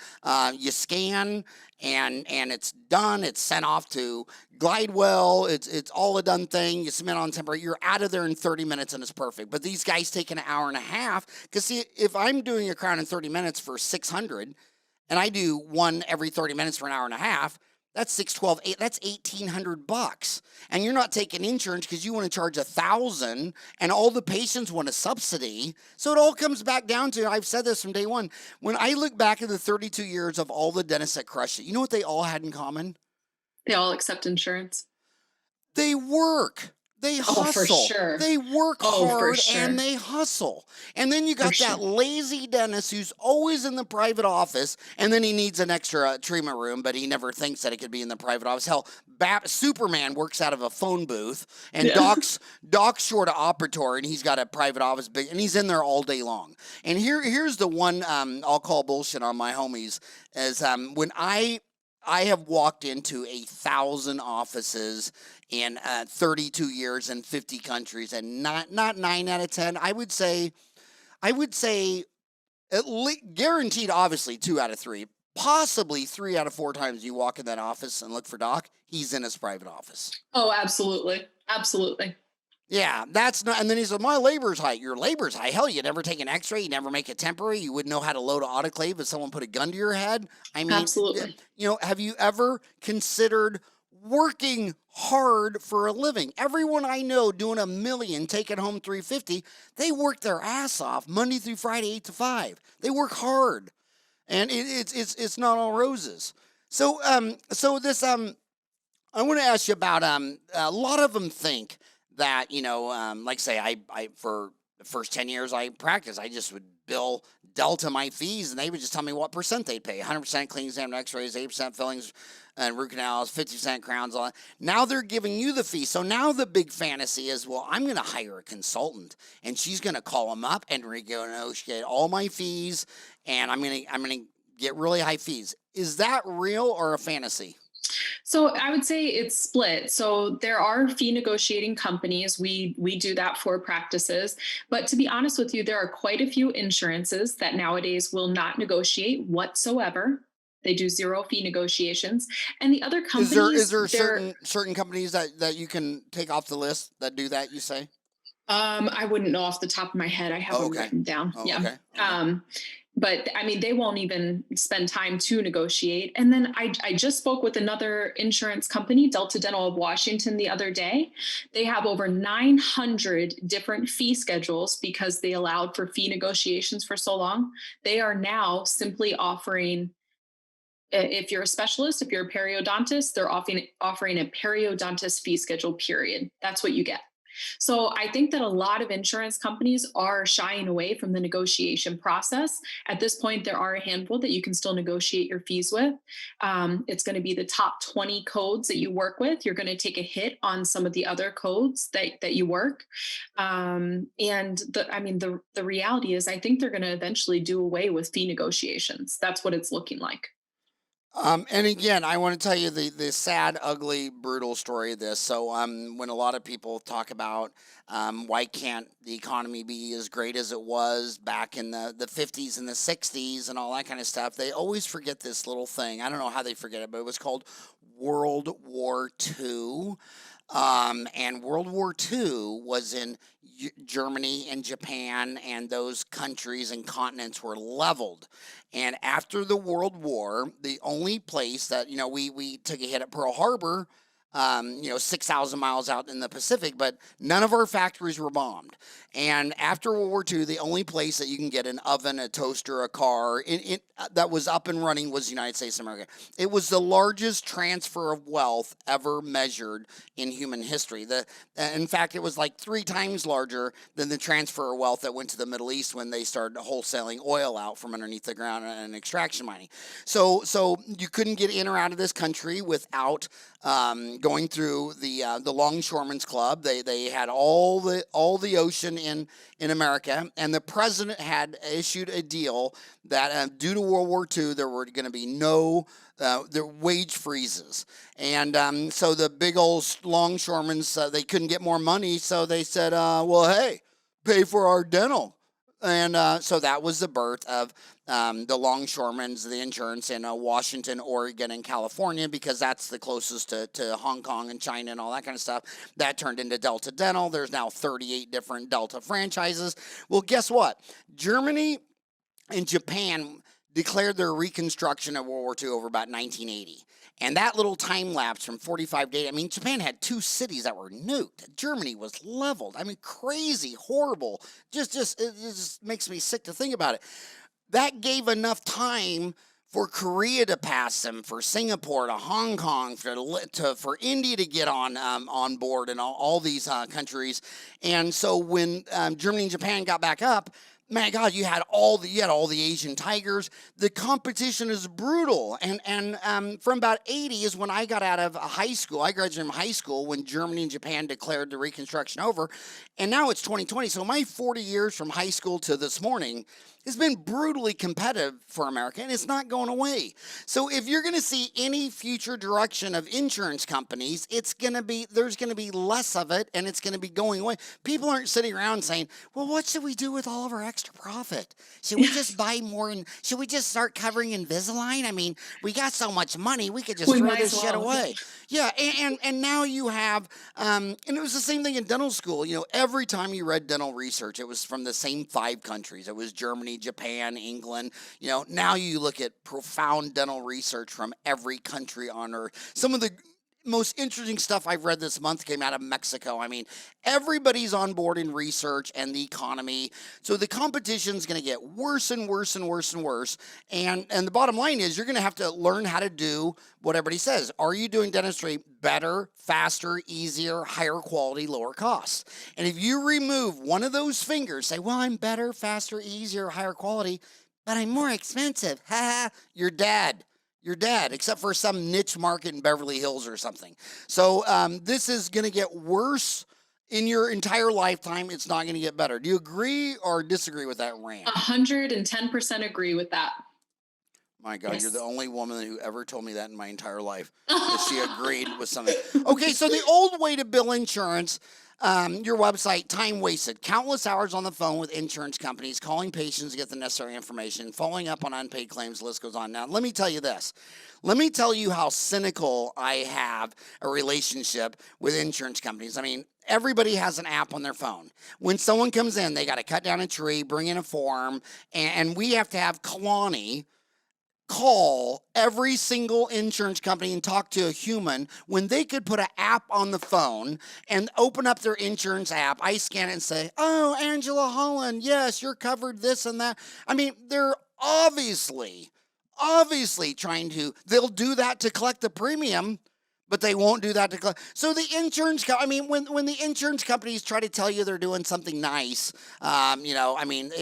you scan and it's done. It's sent off to Glidewell. It's all a done thing. You submit on temporary. You're out of there in 30 minutes and it's perfect. But these guys take an hour and a half because see, if I'm doing a crown in 30 minutes for 600 and I do one every 30 minutes for an hour and a half, that's 612, that's $1,800. And you're not taking insurance because you want to charge $1,000 and all the patients want a subsidy. So it all comes back down to, I've said this from day one, when I look back at the 32 years of all the dentists that crushed it, you know what they all had in common? They all accept insurance. They work. They hustle. For sure. They work hard and they hustle. And then you got that lazy dentist who's always in the private office, and then he needs an extra treatment room, but he never thinks that it could be in the private office. Hell, Superman works out of a phone booth, and Doc's short of operatory, and he's got a private office, and he's in there all day long. And here's the one I'll call bullshit on my homies, is when I have walked into 1,000 offices in 32 years in 50 countries, and not 9 out of 10. I would say at least guaranteed, obviously 2 out of 3, possibly 3 out of 4 times you walk in that office and look for Doc, he's in his private office. Oh, absolutely, absolutely. Yeah, that's not. And then he said, "My labor's high." Your labor's high. Hell, you never take an X-ray. You never make it temporary. You wouldn't know how to load an autoclave if someone put a gun to your head. I mean, absolutely. Have you ever considered working hard for a living? Everyone I know doing $1 million, taking home $350, they work their ass off Monday through Friday, 8 to 5. They work hard, and it's not all roses. So this I want to ask you about a lot of them think that, like say I for the first 10 years I practiced, I just would bill Delta my fees and they would just tell me what percent they'd pay. 100% clean exam and x-rays, 8% fillings and root canals, 50% crowns. All that. Now they're giving you the fee. So now the big fantasy is, well, I'm going to hire a consultant and she's going to call them up and renegotiate all my fees and I'm going to get really high fees. Is that real or a fantasy? So I would say it's split. So there are fee negotiating companies. We do that for practices. But to be honest with you, there are quite a few insurances that nowadays will not negotiate whatsoever. They do 0 fee negotiations. And the other companies... Is there certain companies that you can take off the list that do that, you say? I wouldn't know off the top of my head. I have them written down. Okay. but I mean, they won't even spend time to negotiate. And then I just spoke with another insurance company, Delta Dental of Washington, the other day. They have over 900 different fee schedules because they allowed for fee negotiations for so long. They are now simply offering, if you're a specialist, if you're a periodontist, they're offering a periodontist fee schedule, period. That's what you get. So I think that a lot of insurance companies are shying away from the negotiation process. At this point, there are a handful that you can still negotiate your fees with. It's going to be the top 20 codes that you work with. You're going to take a hit on some of the other codes that you work. And I mean, the reality is, I think they're going to eventually do away with fee negotiations. That's what it's looking like. And again, I want to tell you the sad, ugly, brutal story of this. So, when a lot of people talk about why can't the economy be as great as it was back in the 50s and the 60s and all that kind of stuff, they always forget this little thing. I don't know how they forget it, but it was called World War II. And World War II was in Germany and Japan, and those countries and continents were leveled. And after the World War, the only place that, we took a hit at Pearl Harbor, 6,000 miles out in the Pacific, but none of our factories were bombed. And after World War II, the only place that you can get an oven, a toaster, a car that was up and running was the United States of America. It was the largest transfer of wealth ever measured in human history. In fact, it was like 3 times larger than the transfer of wealth that went to the Middle East when they started wholesaling oil out from underneath the ground and extraction mining. So you couldn't get in or out of this country without going through the Longshoremen's Club. They had all the ocean in America, and the president had issued a deal that due to World War II, there were going to be no the wage freezes. And so the big old longshoremen, they couldn't get more money, so they said, well, hey, pay for our dental. And so that was the birth of the longshoremen's, the insurance in Washington, Oregon, and California, because that's the closest to Hong Kong and China and all that kind of stuff. That turned into Delta Dental. There's now 38 different Delta franchises. Well, guess what? Germany and Japan declared their reconstruction of World War II over about 1980. And that little time lapse from 45 days, I mean, Japan had 2 cities that were nuked. Germany was leveled. I mean, crazy, horrible. It just makes me sick to think about it. That gave enough time for Korea to pass them, for Singapore to Hong Kong, for India to get on board, and all these countries. And so when Germany and Japan got back up, my God, you had all the Asian tigers. The competition is brutal, and from about 80 is when I got out of high school. I graduated from high school when Germany and Japan declared the Reconstruction over, and now it's 2020. So my 40 years from high school to this morning has been brutally competitive for America, and it's not going away. So if you're going to see any future direction of insurance companies, there's going to be less of it, and it's going to be going away. People aren't sitting around saying, well, what should we do with all of our extra profit? Should we just buy more, and should we just start covering Invisalign? I mean, we got so much money, we could just We throw might this as shit well. away. Yeah, and now you have, and it was the same thing in dental school. Every time you read dental research, it was from the same 5 countries. It was Germany, Japan, England. Now you look at profound dental research from every country on earth. Some of the most interesting stuff I've read this month came out of Mexico. I mean, everybody's on board in research and the economy. So the competition's going to get worse and worse and worse and worse. And the bottom line is you're going to have to learn how to do what everybody says. Are you doing dentistry better, faster, easier, higher quality, lower cost? And if you remove one of those fingers, say, well, I'm better, faster, easier, higher quality, but I'm more expensive. Ha, you're dead. You're dead, except for some niche market in Beverly Hills or something. So this is going to get worse in your entire lifetime. It's not going to get better. Do you agree or disagree with that rant? 110% agree with that. My God, you're the Yes. only woman who ever told me that in my entire life, that she agreed with something. Okay, so the old way to bill insurance, your website, time wasted. Countless hours on the phone with insurance companies, calling patients to get the necessary information, following up on unpaid claims, the list goes on. Now, let me tell you this. Let me tell you how cynical I have a relationship with insurance companies. I mean, everybody has an app on their phone. When someone comes in, they got to cut down a tree, bring in a form, and we have to have Kalani call every single insurance company and talk to a human when they could put an app on the phone and open up their insurance app. I scan it and say, "Oh, Angela Holland, yes, you're covered this and that." I mean, they're obviously trying to, they'll do that to collect the premium, but they won't do that to collect. So the insurance, I mean, when the insurance companies try to tell you they're doing something nice, I mean,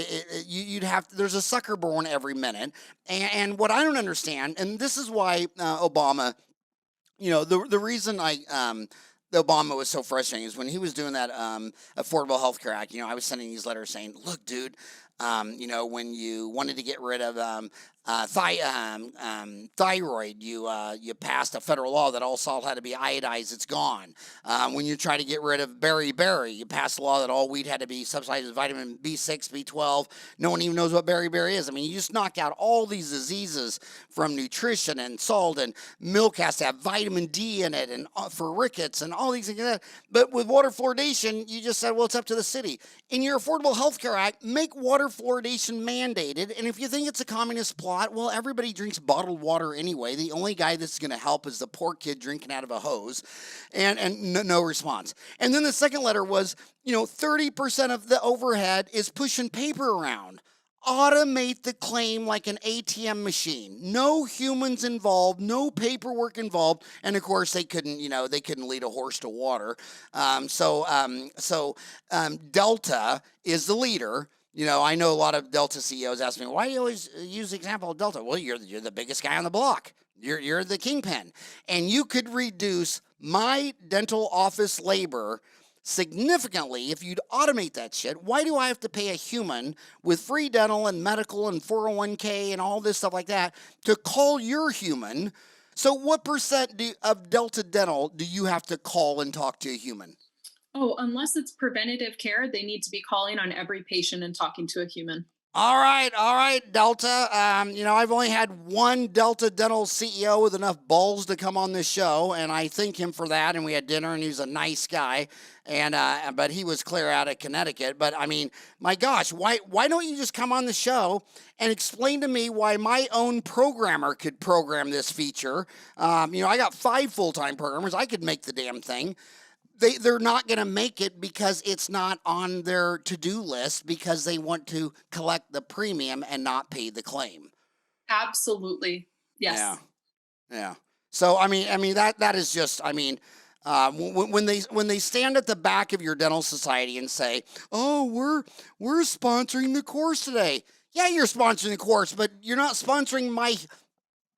you'd have, there's a sucker born every minute. And what I don't understand, and this is why Obama, the reason the Obama was so frustrating is when he was doing that Affordable Health Care Act. I was sending these letters saying, "Look, dude, when you wanted to get rid of thyroid, you passed a federal law that all salt had to be iodized. It's gone. When you try to get rid of berry, you passed a law that all wheat had to be subsidized with vitamin B6, B12. No one even knows what berry is. I mean, you just knock out all these diseases from nutrition and salt, and milk has to have vitamin D in it, and for rickets and all these things like that. But with water fluoridation, you just said, well, it's up to the city. In your Affordable Health Care Act, make water fluoridation mandated. And if you think it's a communist plot, well, everybody drinks bottled water anyway. The only guy that's going to help is the poor kid drinking out of a hose, and no response. And then the second letter was, 30% of the overhead is pushing paper around. Automate the claim like an ATM machine. No humans involved, no paperwork involved, and of course they couldn't lead a horse to water. So Delta is the leader. I know a lot of Delta CEOs ask me, why do you always use the example of Delta? Well, you're the biggest guy on the block. You're the kingpin, and you could reduce my dental office labor significantly if you'd automate that shit. Why do I have to pay a human with free dental and medical and 401k and all this stuff like that to call your human? So what percent of Delta Dental do you have to call and talk to a human? Oh, unless it's preventative care, they need to be calling on every patient and talking to a human. All right, Delta. I've only had one Delta Dental CEO with enough balls to come on this show, and I thank him for that. And we had dinner, and he was a nice guy, but he was clear out of Connecticut. But I mean, my gosh, why don't you just come on the show and explain to me why my own programmer could program this feature? I got 5 full-time programmers. I could make the damn thing. They're not going to make it because it's not on their to-do list because they want to collect the premium and not pay the claim. Absolutely. Yes. Yeah. So I mean that is just, when they stand at the back of your dental society and say, "Oh, we're sponsoring the course today." Yeah, you're sponsoring the course, but you're not sponsoring my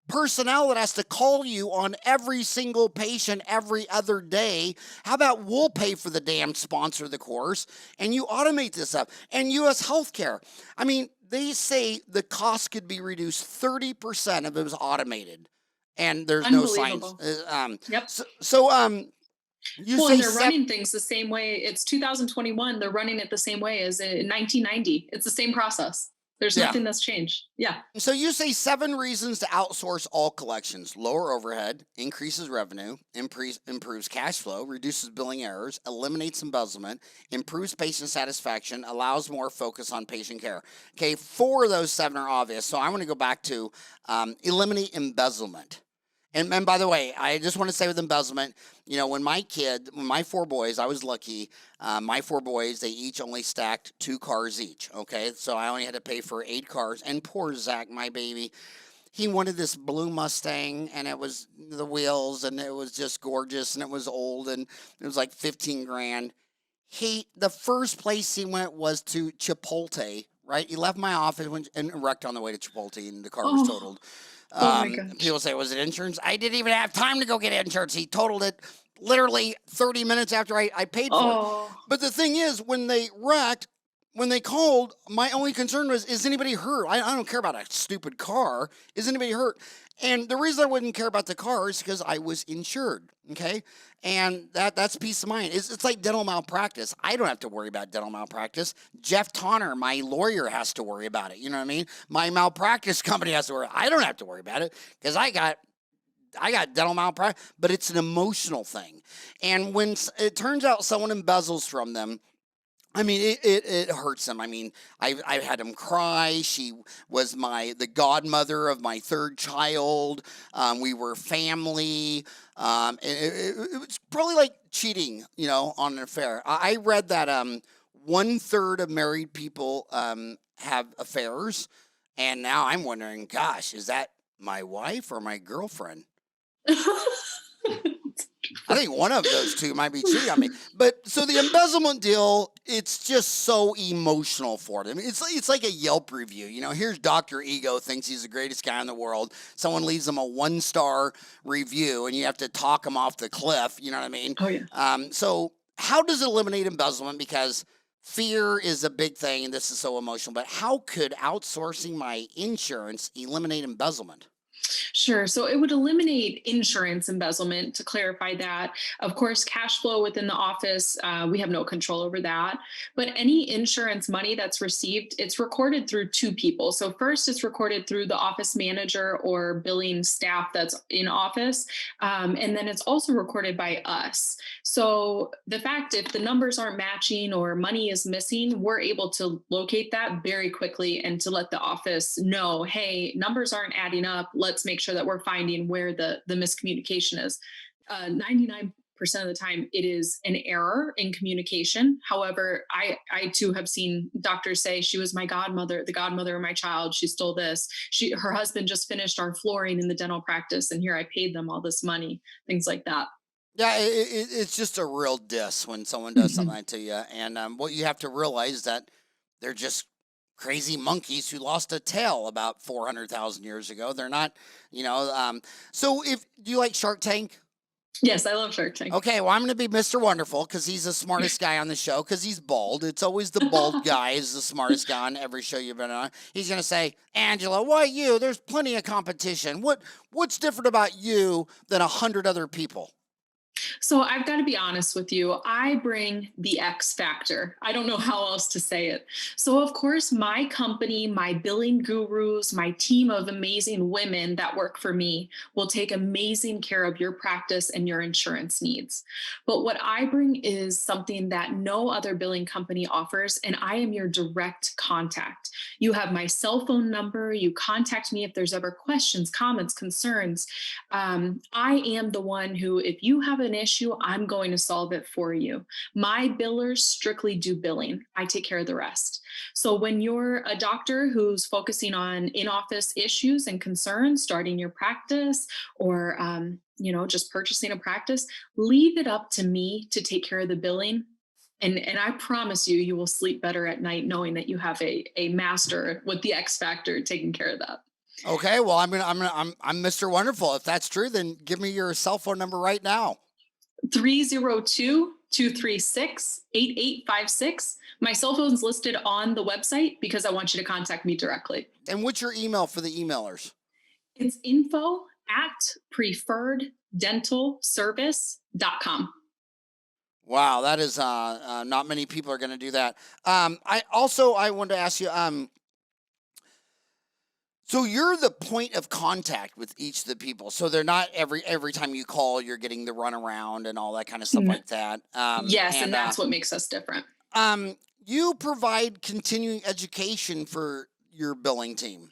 personnel that has to call you on every single patient every other day. How about we'll pay for the damn sponsor of the course and you automate this up? And U.S. healthcare, I mean, they say the cost could be reduced 30% if it was automated, and there's no signs. Yep. You well, say and they're running things the same way. It's 2021. They're running it the same way as in 1990. It's the same process. There's nothing that's changed. Yeah. So you say 7 reasons to outsource all collections: lower overhead, increases revenue, improves cash flow, reduces billing errors, eliminates embezzlement, improves patient satisfaction, allows more focus on patient care. Okay, 4 of those 7 are obvious. So I want to go back to eliminate embezzlement. And by the way, I just want to say with embezzlement, when my 4 boys, I was lucky, my 4 boys, they each only stacked 2 cars each, okay? So I only had to pay for 8 cars. And poor Zach, my baby, he wanted this blue Mustang, and it was the wheels, and it was just gorgeous, and it was old, and it was like 15 grand. The first place he went was to Chipotle, right? He left my office and wrecked on the way to Chipotle, and the car was totaled. Oh my gosh. People say, was it insurance? I didn't even have time to go get insurance. He totaled it literally 30 minutes after I paid for it. But the thing is, when they wrecked, when they called, my only concern was, is anybody hurt? I don't care about a stupid car. Is anybody hurt? And the reason I wouldn't care about the car is because I was insured. Okay. And that's peace of mind. It's like dental malpractice. I don't have to worry about dental malpractice. Jeff Tonner, my lawyer, has to worry about it. You know what I mean? My malpractice company has to worry. I don't have to worry about it because I got dental malpractice, but it's an emotional thing. And when it turns out someone embezzles from them, I mean, it hurts them. I mean, I had them cry. She was the godmother of my third child. We were family. And it was probably like cheating, on an affair. I read that 1/3 of married people have affairs. And now I'm wondering, gosh, is that my wife or my girlfriend? I think one of those two might be cheating on me. But so the embezzlement deal, it's just so emotional for them. It's like a Yelp review. Here's Dr. Ego thinks he's the greatest guy in the world. Someone leaves them a 1-star review and you have to talk them off the cliff. You know what I mean? Oh, yeah. So how does it eliminate embezzlement? Because fear is a big thing and this is so emotional. But how could outsourcing my insurance eliminate embezzlement? Sure. So it would eliminate insurance embezzlement, to clarify that. Of course, cash flow within the office, we have no control over that. But any insurance money that's received, it's recorded through two people. So first, it's recorded through the office manager or billing staff that's in office. And then it's also recorded by us. So the fact if the numbers aren't matching or money is missing, we're able to locate that very quickly and to let the office know, hey, numbers aren't adding up. Let's make sure that we're finding where the miscommunication is. 99% of the time, it is an error in communication. However, I too have seen doctors say she was my godmother, the godmother of my child. She stole this. Her husband just finished our flooring in the dental practice, and here I paid them all this money. Things like that. Yeah, it's just a real diss when someone does something like that to you. And what you have to realize is that they're just crazy monkeys who lost a tail about 400,000 years ago. They're not, so do you like Shark Tank? Yes, I love Shark Tank. Okay, well, I'm going to be Mr. Wonderful because he's the smartest guy on the show because he's bald. It's always the bald guy is the smartest guy on every show you've been on. He's going to say, Angela, why you? There's plenty of competition. What's different about you than 100 other people? So I've got to be honest with you. I bring the X factor. I don't know how else to say it. So, of course, my company, my billing gurus, my team of amazing women that work for me will take amazing care of your practice and your insurance needs. But what I bring is something that no other billing company offers, and I am your direct contact. You have my cell phone number. You contact me if there's ever questions, comments, concerns. I am the one who, if you have an issue, I'm going to solve it for you. My billers strictly do billing. I take care of the rest. So when you're a doctor who's focusing on in-office issues and concerns, starting your practice or just purchasing a practice, leave it up to me to take care of the billing. And I promise you, you will sleep better at night knowing that you have a master with the X factor taking care of that. Okay, well, I'm Mr. Wonderful. If that's true, then give me your cell phone number right now. 302-236-8856. My cell phone's listed on the website because I want you to contact me directly. And what's your email for the emailers? It's info@preferreddentalservice.com. Wow, that is not many people are going to do that. I wanted to ask you, so you're the point of contact with each of the people. So they're not every time you call, you're getting the runaround and all that kind of stuff like that. Yes, and that's what makes us different. You provide continuing education for your billing team.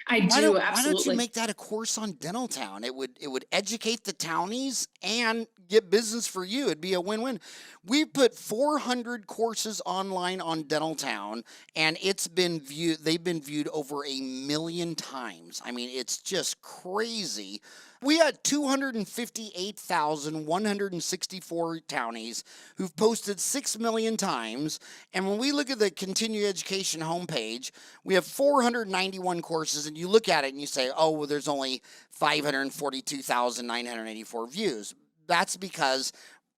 I do, absolutely. Why don't you make that a course on Dental Town? It would educate the townies and get business for you. It'd be a win-win. We put 400 courses online on Dental Town, and they've been viewed over 1 million times. I mean, it's just crazy. We had 258,164 townies who've posted 6 million times. And when we look at the continuing education homepage, we have 491 courses. And you look at it and you say, oh, well, there's only 542,984 views. That's because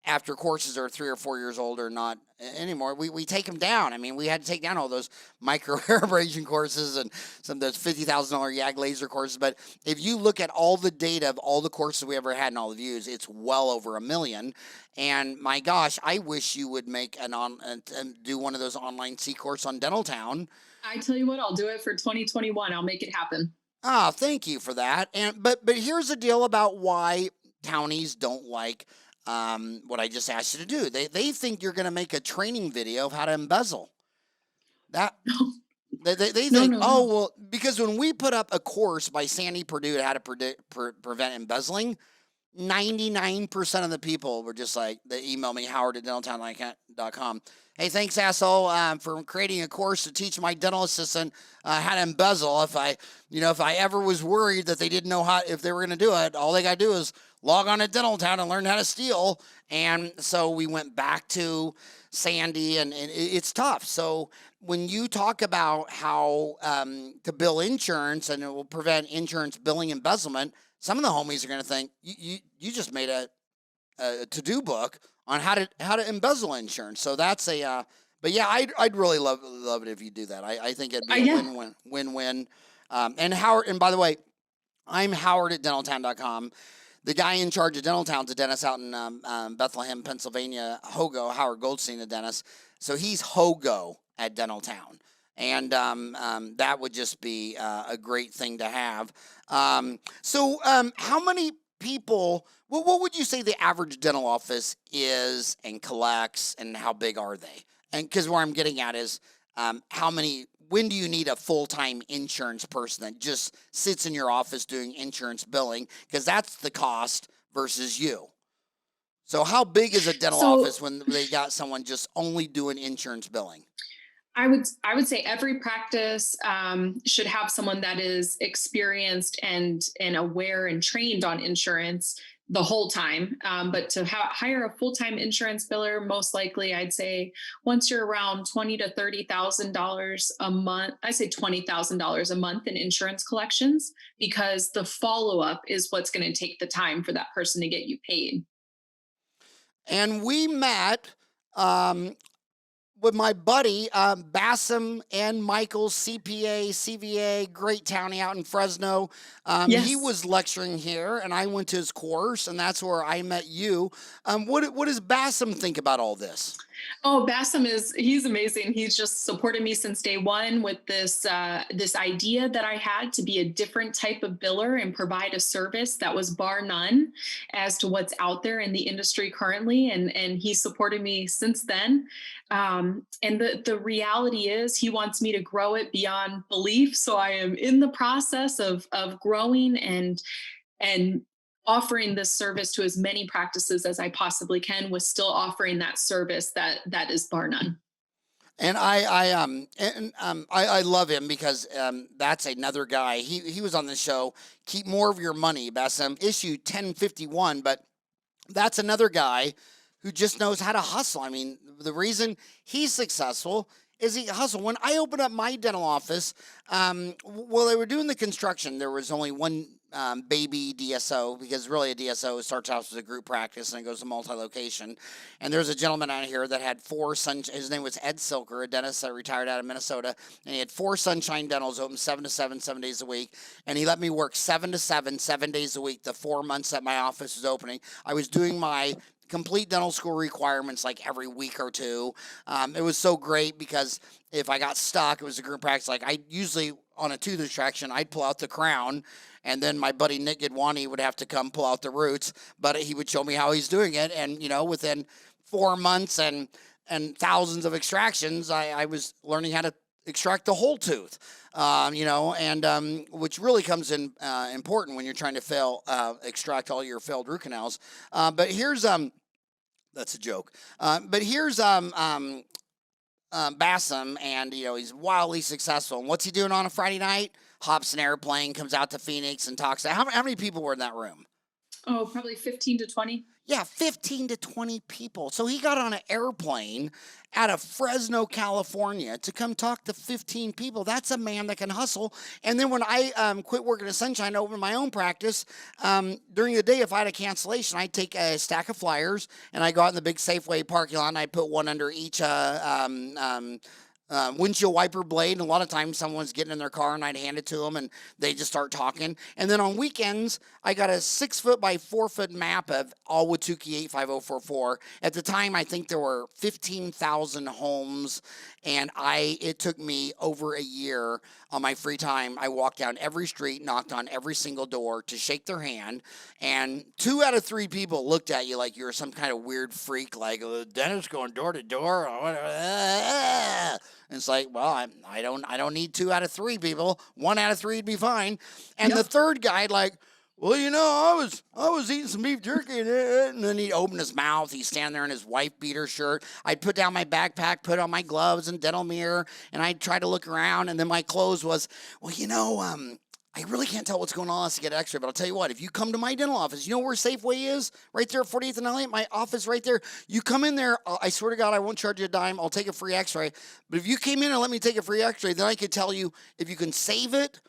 after courses are 3 or 4 years old are not anymore. We take them down. I mean, we had to take down all those micro abrasion courses and some of those $50,000 YAG laser courses. But if you look at all the data of all the courses we ever had and all the views, it's well over 1 million. And my gosh, I wish you would make and do one of those online C course on Dentaltown. I tell you what, I'll do it for 2021. I'll make it happen. Ah, thank you for that. And but here's the deal about why townies don't like what I just asked you to do. They think you're going to make a training video of how to embezzle. That they No, think, no, oh no. well, because when we put up a course by Sandy Purdue how to prevent embezzling, 99% of the people were just like, they email me, howard@dentaltown.com. Hey, thanks, asshole, for creating a course to teach my dental assistant how to embezzle. If I ever was worried that they didn't know how, if they were going to do it, all they got to do is log on to Dentaltown and learn how to steal. And so we went back to Sandy, and it's tough. So when you talk about how to bill insurance and it will prevent insurance billing embezzlement, some of the homies are going to think you just made a to-do book on how to embezzle insurance. So that's but yeah, I'd really love it if you do that. I think it'd be a Yeah. win-win. And Howard, and by the way, I'm Howard@dentaltown.com. The guy in charge of Dentaltown's a dentist out in Bethlehem, Pennsylvania, Hogo, Howard Goldstein, a dentist. So he's Hogo at Dentaltown. And that would just be a great thing to have. So how many people, what would you say the average dental office is and collects, and how big are they? And because where I'm getting at is when do you need a full-time insurance person that just sits in your office doing insurance billing? Because that's the cost versus you. So how big is a dental office when they got someone just only doing insurance billing? I would say every practice should have someone that is experienced and aware and trained on insurance the whole time. But to hire a full time insurance biller, most likely, I'd say once you're around $20,000 to $30,000 a month, I say $20,000 a month in insurance collections, because the follow up is what's going to take the time for that person to get you paid. And we met with my buddy Bassam and Michael, CPA, CVA, great townie out in Fresno. He Yes. was lecturing here, and I went to his course, and that's where I met you. What does Bassam think about all this? Oh, Bassam he's amazing. He's just supported me since day one with this idea that I had to be a different type of biller and provide a service that was bar none as to what's out there in the industry currently. And he supported me since then. And the reality is he wants me to grow it beyond belief. So I am in the process of growing and offering this service to as many practices as I possibly can, with still offering that service that is bar none. And I love him because that's another guy. He was on the show. Keep More of Your Money, Bassam, issue 1051. But that's another guy who just knows how to hustle. I mean, the reason he's successful is he hustle. When I opened up my dental office, while they were doing the construction, there was only one baby DSO, because really a DSO starts out as a group practice and it goes to multi-location. And there's a gentleman out here that had his name was Ed Silker, a dentist that retired out of Minnesota, and he had 4 Sunshine Dentals open 7 to 7, 7 days a week. And he let me work 7 to 7, 7 days a week, the 4 months that my office was opening. I was doing my complete dental school requirements like every week or two. It was so great because if I got stuck, it was a group practice. Like I usually on a tooth extraction, I'd pull out the crown, and then my buddy Nick Gidwani would have to come pull out the roots, but he would show me how he's doing it. And, within 4 months and thousands of extractions, I was learning how to extract the whole tooth, which really comes in important when you're trying to extract all your failed root canals. But here's, that's a joke. But here's, Bassam, and he's wildly successful. And what's he doing on a Friday night? Hops an airplane, comes out to Phoenix, and talks to how many people were in that room? Oh, probably 15 to 20. Yeah, 15 to 20 people. So he got on an airplane out of Fresno, California to come talk to 15 people. That's a man that can hustle. And then when I quit working at Sunshine, I opened my own practice. During the day, if I had a cancellation, I'd take a stack of flyers and I go out in the big Safeway parking lot and I put one under each windshield wiper blade. And a lot of times someone's getting in their car and I'd hand it to them and they just start talking. And then on weekends, I got a 6 foot by 4 foot map of all Watuki 85044. At the time, I think there were 15,000 homes. And it took me over a year on my free time. I walked down every street, knocked on every single door to shake their hand. And 2 out of 3 people looked at you like you were some kind of weird freak, like Dennis going door to door. And it's like, well, I don't need 2 out of 3 people. 1 out of 3 would be fine. And the third guy, like, well, I was eating some beef jerky, and then he'd open his mouth. He'd stand there in his wife beater shirt. I'd put down my backpack, put on my gloves and dental mirror, and I'd try to look around. And then my clothes was, well, I really can't tell what's going on unless I get an X-ray. But I'll tell you what, if you come to my dental office, you know where Safeway is? Right there at 48th and Elliott, my office right there. You come in there, I swear to God, I won't charge you a dime. I'll take a free X-ray. But if you came in and let me take a free X-ray, then I could tell you if you can save it,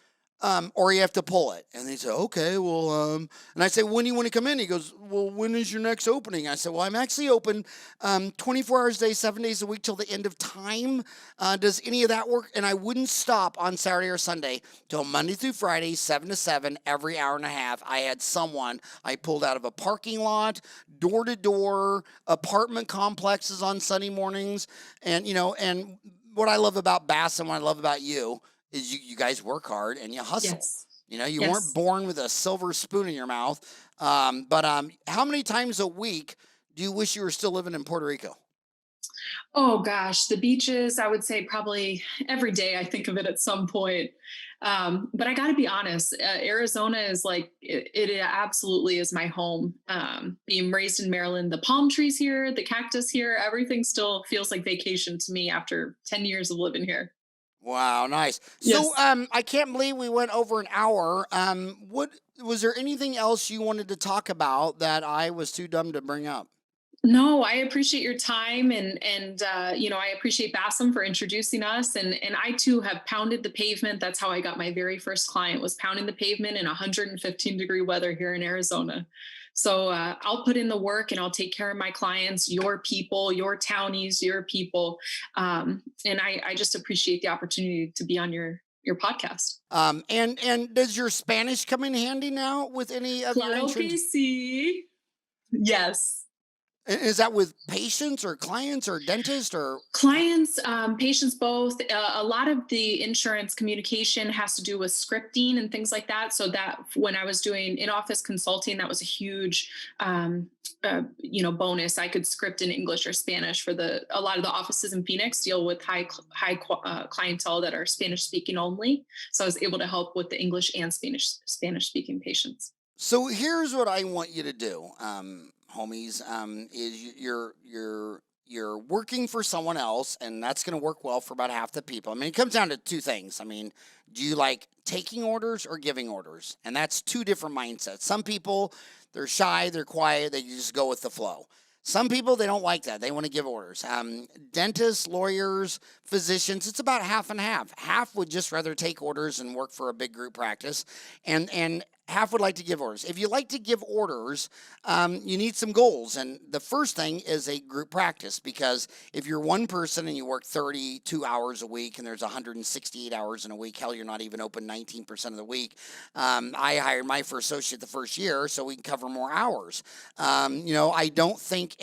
or you have to pull it. And they say, okay, well, and I say, when do you want to come in? He goes, well, when is your next opening? I said, well, I'm actually open 24 hours a day, 7 days a week till the end of time. Does any of that work? And I wouldn't stop on Saturday or Sunday till Monday through Friday, 7 to 7, every hour and a half. I had someone I pulled out of a parking lot, door to door, apartment complexes on Sunday mornings. And, and what I love about Bass and what I love about you is you guys work hard and you hustle. Yes. You weren't born with a silver spoon in your mouth. But how many times a week do you wish you were still living in Puerto Rico? Oh gosh, the beaches, I would say probably every day I think of it at some point. But I got to be honest, Arizona is like, it absolutely is my home. Being raised in Maryland, the palm trees here, the cactus here, everything still feels like vacation to me after 10 years of living here. Wow, nice. Yes. So I can't believe we went over an hour. What was there anything else you wanted to talk about that I was too dumb to bring up? No, I appreciate your time and I appreciate Bassam for introducing us and I too have pounded the pavement. That's how I got my very first client was pounding the pavement in 115-degree weather here in Arizona. So I'll put in the work and I'll take care of my clients, your people, your townies, your people, and I just appreciate the opportunity to be on your podcast. And does your Spanish come in handy now with any of your Claro que insurance? sí. Yes. Is that with patients or clients or dentist or? Clients, patients, both. A lot of the insurance communication has to do with scripting and things like that. So that when I was doing in-office consulting, that was a huge, bonus. I could script in English or Spanish for a lot of the offices in Phoenix deal with high clientele that are Spanish speaking only. So I was able to help with the English and Spanish speaking patients. So here's what I want you to do, homies. Is you're working for someone else, and that's going to work well for about half the people. I mean, it comes down to 2 things. I mean, do you like taking orders or giving orders? And that's 2 different mindsets. Some people, they're shy, they're quiet, they just go with the flow. Some people, they don't like that. They want to give orders. Dentists, lawyers, physicians, it's about half and half. Half would just rather take orders and work for a big group practice, and half would like to give orders. If you like to give orders, you need some goals. And the first thing is a group practice, because if you're one person and you work 32 hours a week and there's 168 hours in a week, hell, you're not even open 19% of the week. I hired my first associate the first year so we can cover more hours. I don't think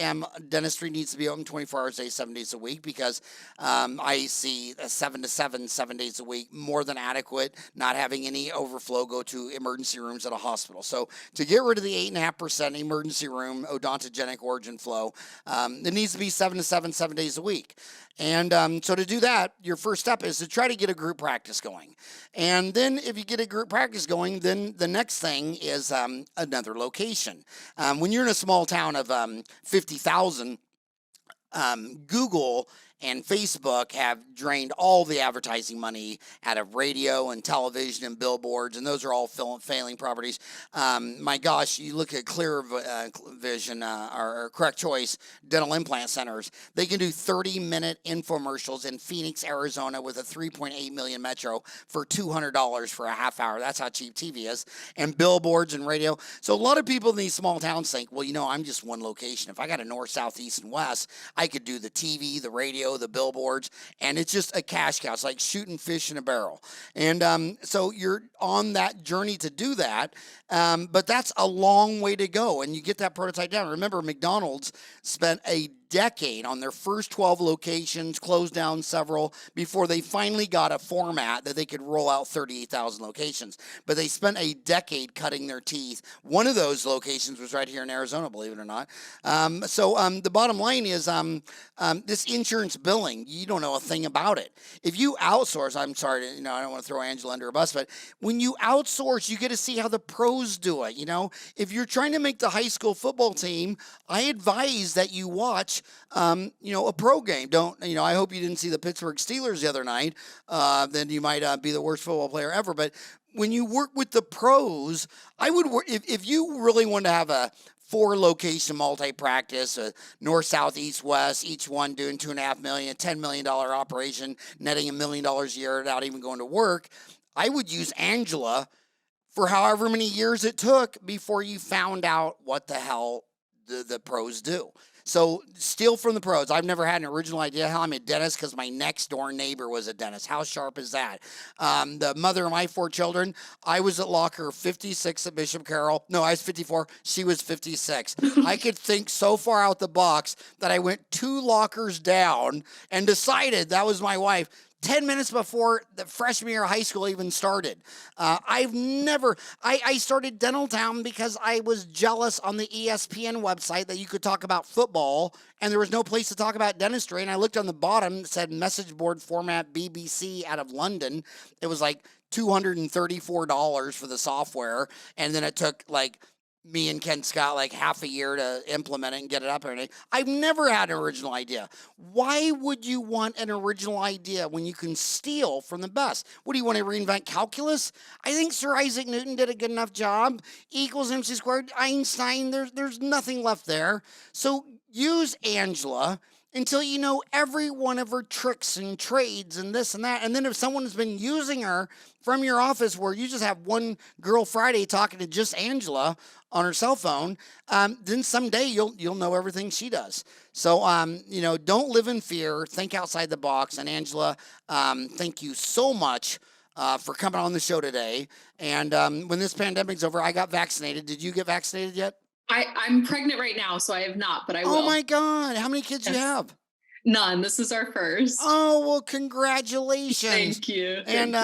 dentistry needs to be open 24 hours a day, 7 days a week, because I see 7 to 7, 7 days a week, more than adequate, not having any overflow go to emergency rooms at a hospital. So to get rid of the 8.5% emergency room odontogenic origin flow, it needs to be 7 to 7, 7 days a week. And so to do that, your first step is to try to get a group practice going. And then if you get a group practice going, then the next thing is another location. When you're in a small town of 50,000, Google and Facebook have drained all the advertising money out of radio and television and billboards, and those are all failing properties. My gosh, you look at Clear Vision or Correct Choice dental implant centers. They can do 30-minute infomercials in Phoenix, Arizona with a 3.8 million metro for $200 for a half hour. That's how cheap TV is. And billboards and radio. So a lot of people in these small towns think, well, I'm just one location. If I got a north, south, east, and west, I could do the TV, the radio, the billboards, and it's just a cash cow. It's like shooting fish in a barrel. And so you're on that journey to do that, but that's a long way to go, and you get that prototype down. Remember, McDonald's spent a decade on their first 12 locations, closed down several before they finally got a format that they could roll out 38,000 locations. But they spent a decade cutting their teeth. One of those locations was right here in Arizona, believe it or not. The bottom line is this insurance billing, you don't know a thing about it. If you outsource, I'm sorry, I don't want to throw Angela under a bus, but when you outsource, you get to see how the pros do it. If you're trying to make the high school football team, I advise that you watch a pro game. I hope you didn't see the Pittsburgh Steelers the other night. Then you might be the worst football player ever. But when you work with the pros, I would work, if you really want to have a 4-location multi-practice, north, south, east, west, each one doing $2.5 million, $10 million operation, netting $1 million a year without even going to work, I would use Angela for however many years it took before you found out what the hell the pros do. So steal from the pros. I've never had an original idea how I'm a dentist because my next door neighbor was a dentist. How sharp is that? The mother of my 4 children, I was at locker 56 at Bishop Carroll. No, I was 54. She was 56. I could think so far out the box that I went 2 lockers down and decided that was my wife 10 minutes before the freshman year of high school even started. I started Dental Town because I was jealous on the ESPN website that you could talk about football and there was no place to talk about dentistry. And I looked on the bottom, it said message board format BBC out of London. It was like $234 for the software. And then it took like me and Ken Scott like half a year to implement it and get it up there. I've never had an original idea. Why would you want an original idea when you can steal from the best? What do you want to reinvent calculus? I think Sir Isaac Newton did a good enough job. E equals MC squared, Einstein, there's nothing left there. So use Angela until you know every one of her tricks and trades and this and that. And then if someone has been using her from your office where you just have one girl Friday talking to just Angela on her cell phone, then someday you'll know everything she does. So, don't live in fear. Think outside the box. And Angela, thank you so much for coming on the show today. And when this pandemic's over, I got vaccinated. Did you get vaccinated yet? I'm pregnant right now, so I have not, but I will. Oh my God. How many kids do you have? None. This is our first. Oh, well, congratulations. Thank you. And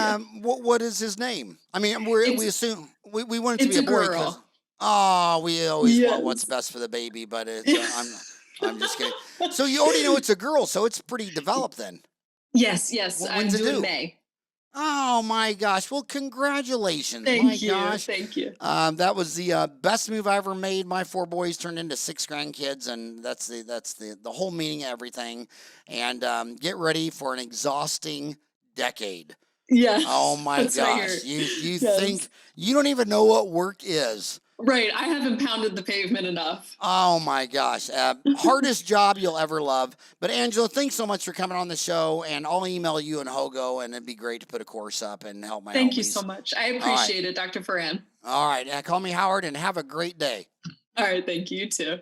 what is his name? I mean, we assume we want it to be a boy. Girl. Oh, we always want what's best for the baby, but it's, I'm just kidding. So you already know it's a girl, so it's pretty developed then. Yes. I'm due in May. Oh my gosh! Well, congratulations! Thank you. That was the best move I ever made. My 4 boys turned into 6 grandkids, and that's the whole meaning of everything. And get ready for an exhausting decade. Yes. Oh my gosh! You think you don't even know what work is. Right. I haven't pounded the pavement enough. Oh my gosh. Hardest job you'll ever love. But Angela, thanks so much for coming on the show. And I'll email you and Hogo, and it'd be great to put a course up and help my Thank homies. you so much. I appreciate it, Dr. Ferran. All right. Call me Howard and have a great day. All right. Thank you. You too.